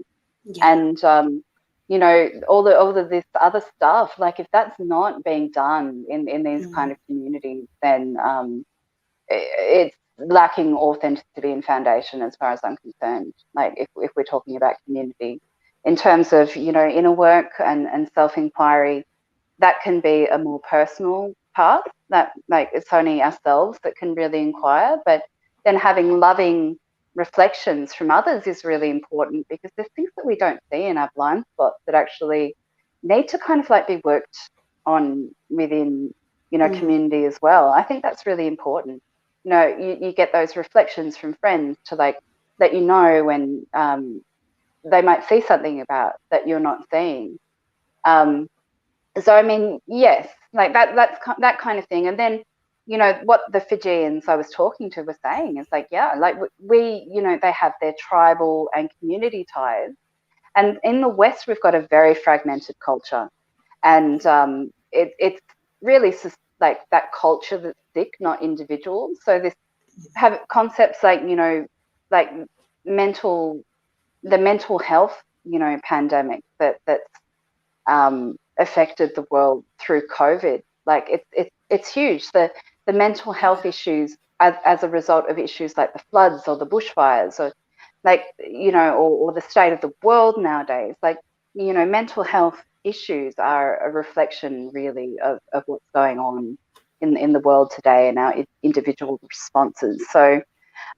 And you know, all of this other stuff, like, if that's not being done in these kind of communities, then it's lacking authenticity and foundation, as far as I'm concerned. Like, if we're talking about community in terms of, you know, inner work and self-inquiry, that can be a more personal path, that, like, it's only ourselves that can really inquire. But then having loving reflections from others is really important, because there's things that we don't see in our blind spots that actually need to kind of like be worked on within, you know, community as well. I think that's really important. You know, you get those reflections from friends to, like, let you know when they might see something about that you're not seeing. So I mean, yes, like that's that kind of thing. And then, you know, what the Fijians I was talking to were saying is, like, like we, you know, they have their tribal and community ties. And in the West, we've got a very fragmented culture. And it's really like that culture that's sick, not individuals. So this have concepts like, you know, like the mental health, you know, pandemic that's affected the world through COVID. Like, it's huge. The mental health issues as a result of issues like the floods or the bushfires, or, like, you know, or the state of the world nowadays. Like, you know, mental health issues are a reflection really of what's going on in the world today and our individual responses. So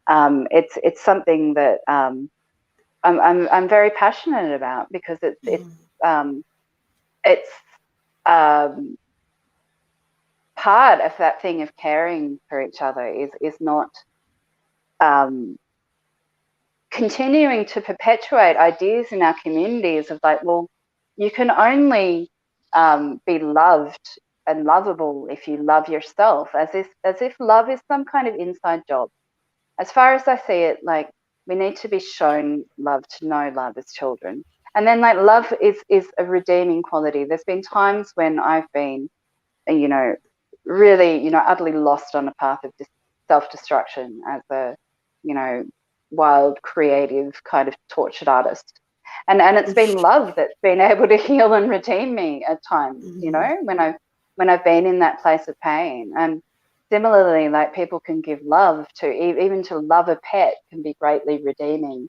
it's something that I'm very passionate about, because it's part of that thing of caring for each other is not continuing to perpetuate ideas in our communities of like, well, you can only be loved and lovable if you love yourself, as if love is some kind of inside job. As far as I see it, like, we need to be shown love to know love as children. And then like love is a redeeming quality. There's been times when I've been, you know, really, you know, utterly lost on a path of self-destruction as a, you know, wild, creative, kind of tortured artist. And it's been love that's been able to heal and redeem me at times, you know, when I've been in that place of pain. And similarly, like, people can give love to, even to love a pet can be greatly redeeming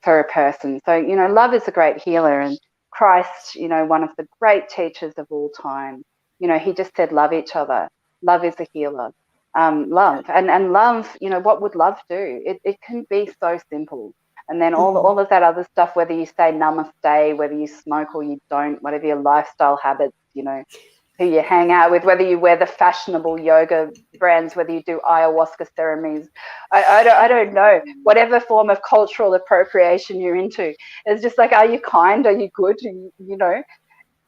for a person. So, you know, love is a great healer. And Christ, you know, one of the great teachers of all time, you know, he just said, love each other. Love is a healer. Love. And love, you know, what would love do? It can be so simple. And then all of that other stuff, whether you say namaste, whether you smoke or you don't, whatever your lifestyle habits, you know, who you hang out with, whether you wear the fashionable yoga brands, whether you do ayahuasca ceremonies, I don't know, whatever form of cultural appropriation you're into. It's just like, are you kind? Are you good? You know,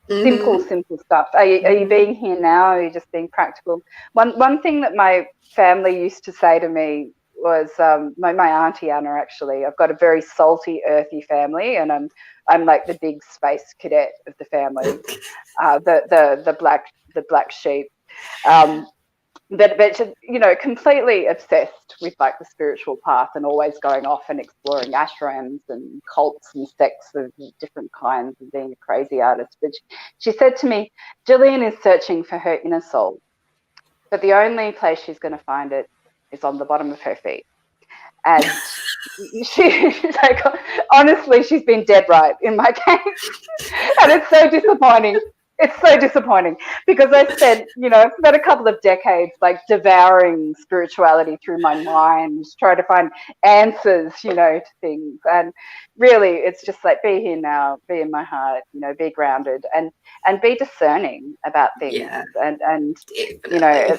simple stuff. Are you being here now? Are you just being practical? One thing that my family used to say to me was, my Auntie Anna, actually, I've got a very salty, earthy family, and I'm like the big space cadet of the family, the black sheep. But you know, completely obsessed with like the spiritual path and always going off and exploring ashrams and cults and sects of different kinds and being a crazy artist. But she said to me, Gillian is searching for her inner soul, but the only place she's going to find it is on the bottom of her feet. And she's like, honestly, she's been dead right in my case. And it's so disappointing. It's so disappointing because I spent, you know, about a couple of decades like devouring spirituality through my mind, trying to find answers, you know, to things. And really, it's just like, be here now, be in my heart, you know, be grounded and be discerning about things. Yeah, and you know,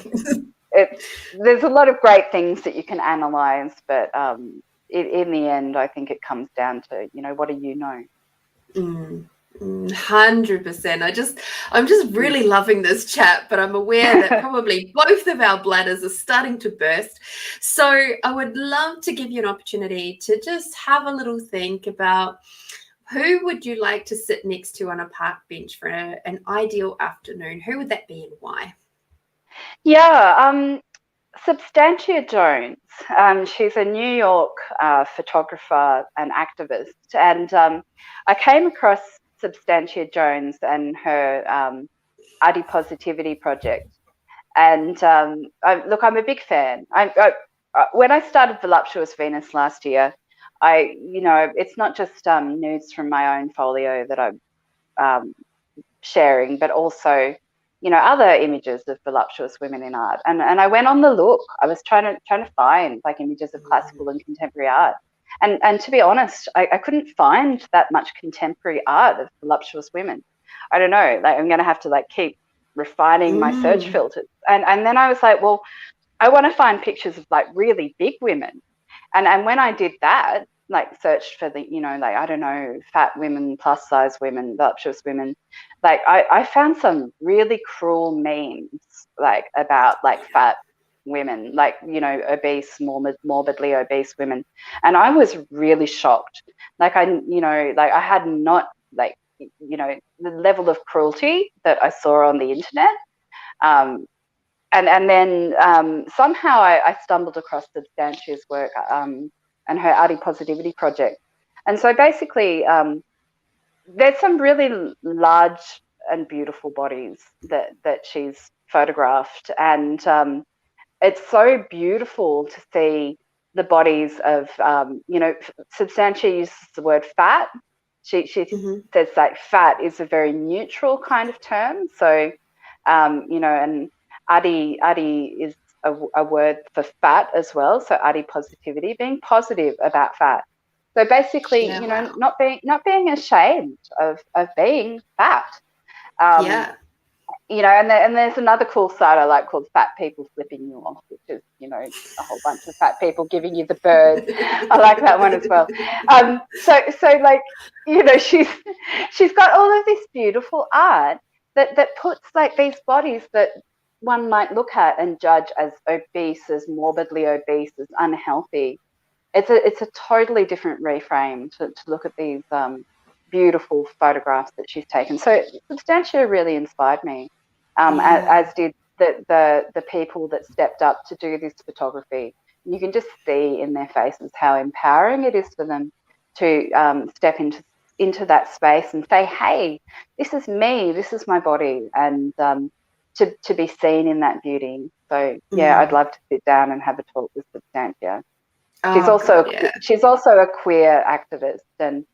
there's a lot of great things that you can analyze, but in the end, I think it comes down to, you know, what do you know? 100%. I'm just really loving this chat, but I'm aware that probably both of our bladders are starting to burst. So I would love to give you an opportunity to just have a little think about, who would you like to sit next to on a park bench for an ideal afternoon? Who would that be and why? Yeah, Substantia Jones. She's a New York photographer and activist, and I came across Substantia Jones and her Adipositivity project. And look, I'm a big fan. When I started Voluptuous Venus last year, you know, it's not just nudes from my own folio that I'm sharing, but also, you know, other images of voluptuous women in art. And I went on the look. I was trying to find like images of classical and contemporary art. And to be honest, I couldn't find that much contemporary art of voluptuous women. I don't know, like, I'm going to have to like keep refining my search filters. And then I was like, well, I want to find pictures of like really big women. And when I did that, like searched for the, you know, like, I don't know, fat women, plus size women, voluptuous women, like I found some really cruel memes like about like fat women, like, you know, obese, morbidly obese women. And I was really shocked. Like, you know, like I had not, like, you know, the level of cruelty that I saw on the internet. And then somehow I stumbled across Substantia's work and her Adipositivity project. And so basically there's some really large and beautiful bodies that she's photographed. And it's so beautiful to see the bodies of, you know, Substantia uses the word fat. She says like fat is a very neutral kind of term. So, you know, and Adi is a word for fat as well. So adipositivity, being positive about fat. So basically, you know, not being ashamed of being fat. you know, and there's another cool site I like called Fat People Flipping You Off, which is, you know, a whole bunch of fat people giving you the bird. I like that one as well. So like, you know, she's got all of this beautiful art that puts like these bodies that one might look at and judge as obese, as morbidly obese, as unhealthy. It's a totally different reframe to look at these beautiful photographs that she's taken. So Substantia really inspired me, as did the people that stepped up to do this photography. You can just see in their faces how empowering it is for them to step into that space and say, hey, this is me, this is my body, and to be seen in that beauty. So yeah, I'd love to sit down and have a talk with Substantia. She's also a queer activist, and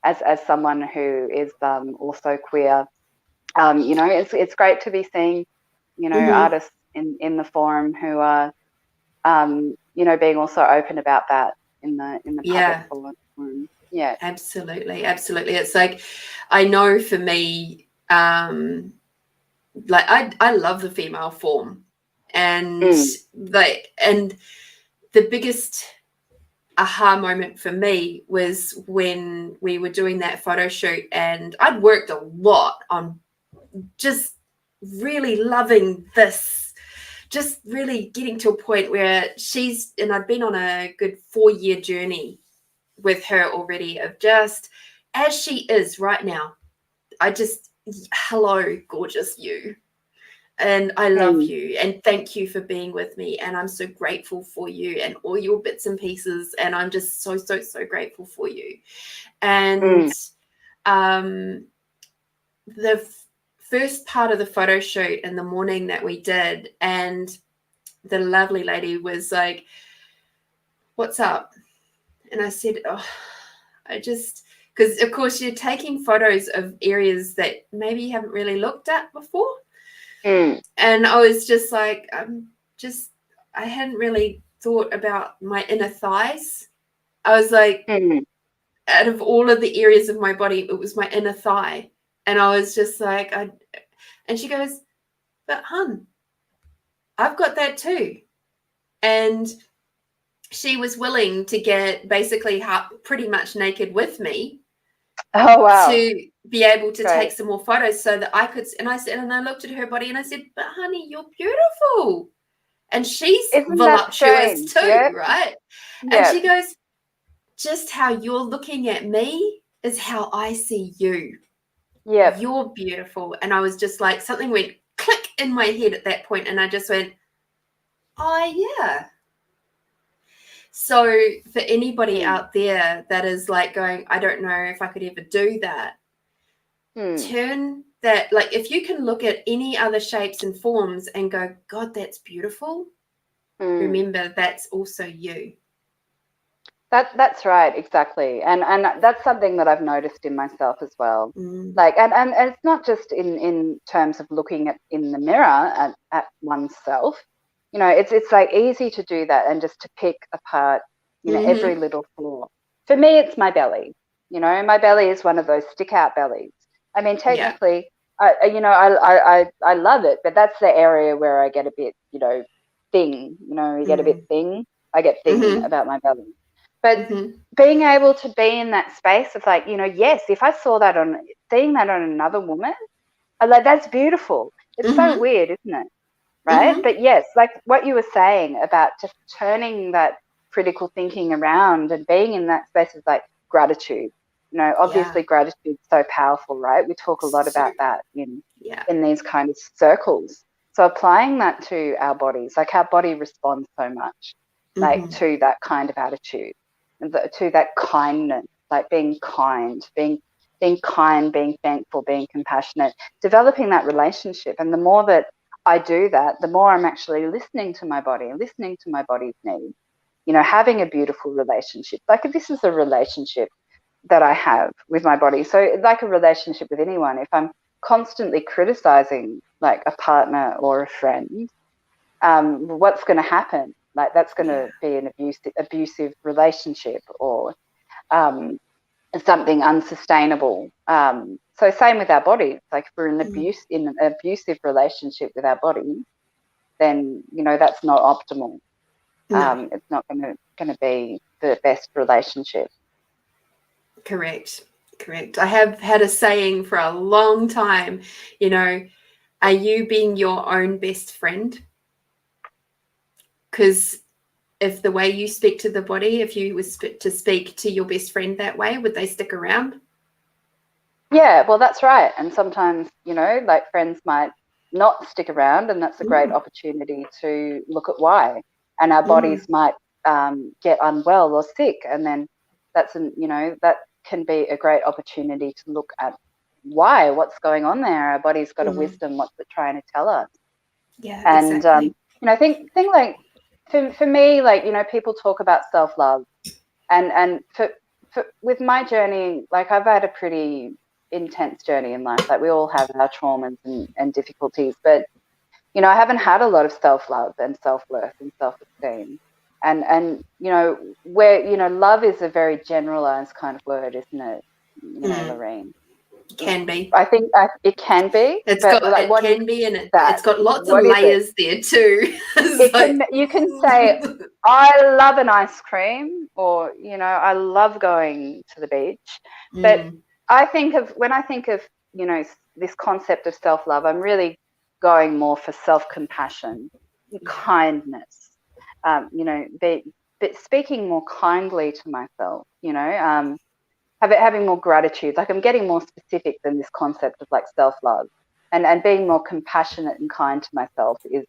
as someone who is also queer, you know, it's great to be seeing, you know, artists in the forum who are, you know, being also open about that in the public forum. Yeah, absolutely. It's like, I know for me, like I love the female form, and the biggest aha moment for me was when we were doing that photo shoot, and I'd worked a lot on just really loving this, just really getting to a point where I'd been on a good 4-year journey with her already, of just as she is right now. Hello, gorgeous you. And I love you, and thank you for being with me, and I'm so grateful for you and all your bits and pieces, and I'm just so grateful for you. And the first part of the photo shoot in the morning that we did, and the lovely lady was like, what's up? And I said, because of course you're taking photos of areas that maybe you haven't really looked at before. And I was just like, I hadn't really thought about my inner thighs. I was like, out of all of the areas of my body, it was my inner thigh. And I was just like, and she goes, but hun, I've got that too. And she was willing to get basically pretty much naked with me. Oh, wow. To be able to take some more photos so that I could, and I looked at her body and I said, but honey, you're beautiful. And she's voluptuous too, right? And she goes, just how you're looking at me is how I see you. Yeah. You're beautiful. And I was just like, something went click in my head at that point, and I just went, oh yeah. So for anybody out there that is like going, I don't know if I could ever do that, turn that, like, if you can look at any other shapes and forms and go, God, that's beautiful. Remember, that's also you. That's right, exactly. And that's something that I've noticed in myself as well. Like, and it's not just in terms of looking in the mirror at oneself. You know, it's like easy to do that and just to pick apart, you know, every little flaw. For me, it's my belly. You know, my belly is one of those stick out bellies. I mean, technically, I love it, but that's the area where I get a bit, you know, thing. You know, you get a bit thing. I get thing about my belly. But being able to be in that space of like, you know, yes, if I seeing that on another woman, I'm like, that's beautiful. It's so weird, isn't it? Right? But yes, like what you were saying about just turning that critical thinking around and being in that space is like gratitude. You know, obviously gratitude is so powerful, right? We talk a lot about that in these kind of circles. So applying that to our bodies, like our body responds so much, like to that kind of attitude, to that kindness, like being kind, being kind, being thankful, being compassionate, developing that relationship. And the more that I do that, the more I'm actually listening to my body, listening to my body's needs, you know, having a beautiful relationship. Like this is a relationship that I have with my body. So like a relationship with anyone, if I'm constantly criticizing like a partner or a friend, what's going to happen? Like that's going to be an abusive relationship, or something unsustainable. So same with our bodies. Like if we're in an abusive relationship with our body, then that's not optimal. No. It's not going to be the best relationship. Correct. I have had a saying for a long time, are you being your own best friend? Because if the way you speak to the body, if you was to speak to your best friend that way, would they stick around? Yeah, well, that's right. And sometimes, like friends might not stick around, and that's a great opportunity to look at why. And our bodies might get unwell or sick, and then that can be a great opportunity to look at what's going on there. Our body's got a wisdom, what's it trying to tell us? Yeah, and exactly. I think like for me, like people talk about self-love, and for with my journey, like I've had a pretty intense journey in life. Like we all have our traumas and difficulties, but I haven't had a lot of self-love and self-worth and self-esteem, and where love is a very generalized kind of word, isn't it? Lorene, Can be. I think it can be. It's got lots of layers there too. You can say, I love an ice cream, or I love going to the beach. But when I think of this concept of self-love, I'm really going more for self-compassion, kindness. But speaking more kindly to myself. Having more gratitude. Like I'm getting more specific than this concept of like self-love, and being more compassionate and kind to myself is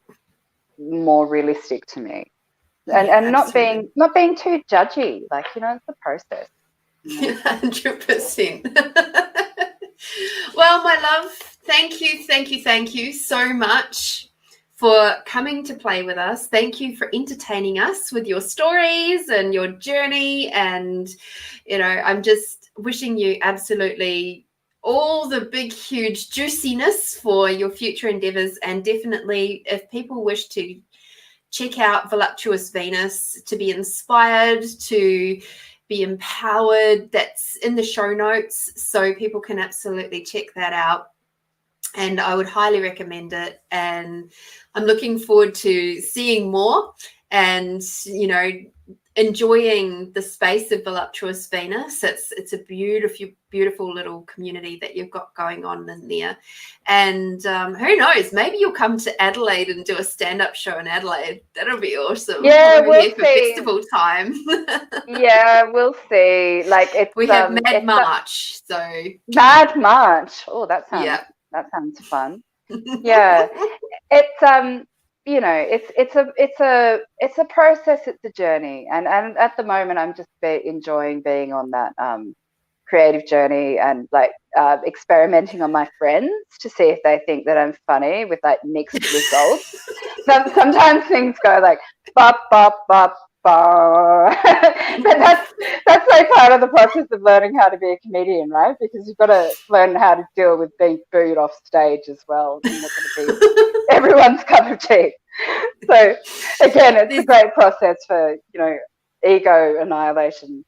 more realistic to me. And not being too judgy. Like, it's a process. 100%. Well, my love, thank you so much for coming to play with us. Thank you for entertaining us with your stories and your journey. And, I'm just wishing you absolutely all the big, huge juiciness for your future endeavors. And definitely, if people wish to check out Voluptuous Venus, to be inspired, to be empowered, that's in the show notes. So people can absolutely check that out. And I would highly recommend it. And I'm looking forward to seeing more and, enjoying the space of Voluptuous Venus. It's a beautiful little community that you've got going on in there. And who knows, maybe you'll come to Adelaide and do a stand-up show in Adelaide. That'll be awesome. Yeah, we'll see. For festival time. Yeah, we'll see. Like we have Mad March, so Mad March. Oh, that sounds fun. Yeah, it's it's a process. It's a journey, and at the moment, I'm just enjoying being on that creative journey, and like experimenting on my friends to see if they think that I'm funny, with like mixed results. Sometimes things go like bop bop bop. But that's like part of the process of learning how to be a comedian, right? Because you've got to learn how to deal with being booed off stage as well. It's not going to be everyone's cup of tea. So again, it's a great process for ego annihilation.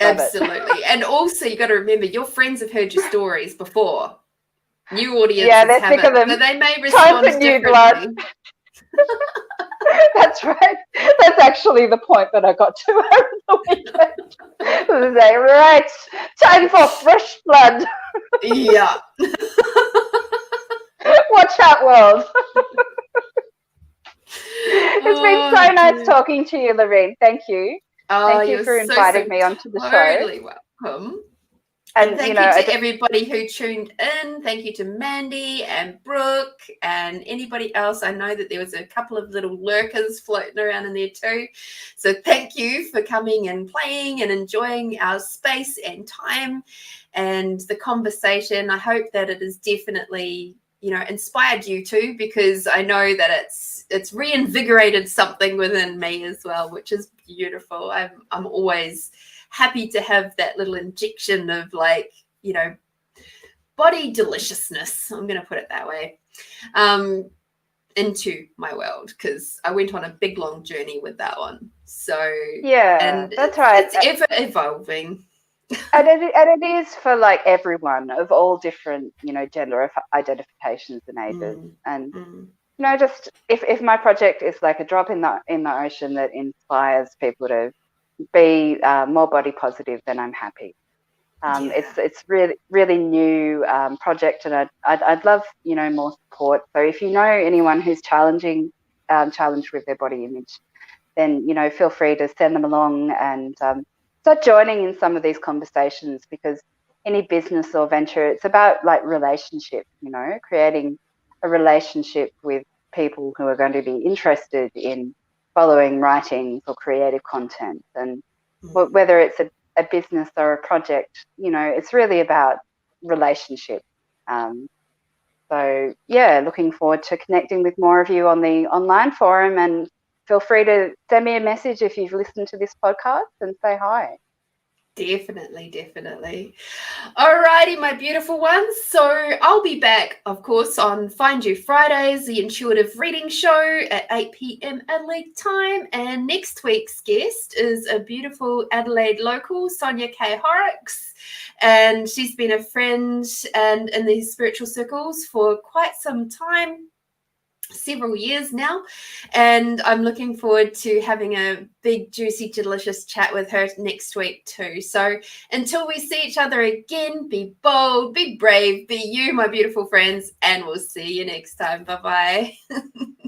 Absolutely. And also you got to remember, your friends have heard your stories before. New audiences haven't, so they may respond differently. That's right. That's actually the point that I got to over the weekend. It was like, right, time for fresh blood. Yeah. Watch out, world. It's been so nice talking to you, Lorene. Thank you. Thank you for inviting me onto the show. Totally welcome. And thank you to everybody who tuned in. Thank you to Mandy and Brooke and anybody else. I know that there was a couple of little lurkers floating around in there too. So thank you for coming and playing and enjoying our space and time and the conversation. I hope that it has definitely, inspired you too, because I know that it's reinvigorated something within me as well, which is beautiful. I'm always happy to have that little injection of body deliciousness, I'm going to put it that way, into my world, because I went on a big long journey with that one. So yeah, and that's right. It's ever evolving. And it is for like everyone of all different, gender identifications and ages. Mm, And mm. just if my project is like a drop in the ocean that inspires people to be more body positive, then I'm happy. Yeah. It's really new project, and I'd love more support. So if you know anyone who's challenged with their body image, then feel free to send them along and start joining in some of these conversations, because any business or venture, it's about like relationship, creating a relationship with people who are going to be interested in following writings or creative content. And Mm. whether it's a business or a project, it's really about relationship. Um, so yeah, looking forward to connecting with more of you on the online forum, and feel free to send me a message if you've listened to this podcast and say hi. Definitely, definitely. Alrighty, my beautiful ones. So I'll be back, of course, on Find You Fridays, the intuitive reading show at 8 p.m. Adelaide time. And next week's guest is a beautiful Adelaide local, Sonia K. Horrocks. And she's been a friend and in these spiritual circles for quite some time, several years now, and I'm looking forward to having a big, juicy, delicious chat with her next week too. So until we see each other again, be bold, be brave, be you, my beautiful friends, and we'll see you next time. Bye bye.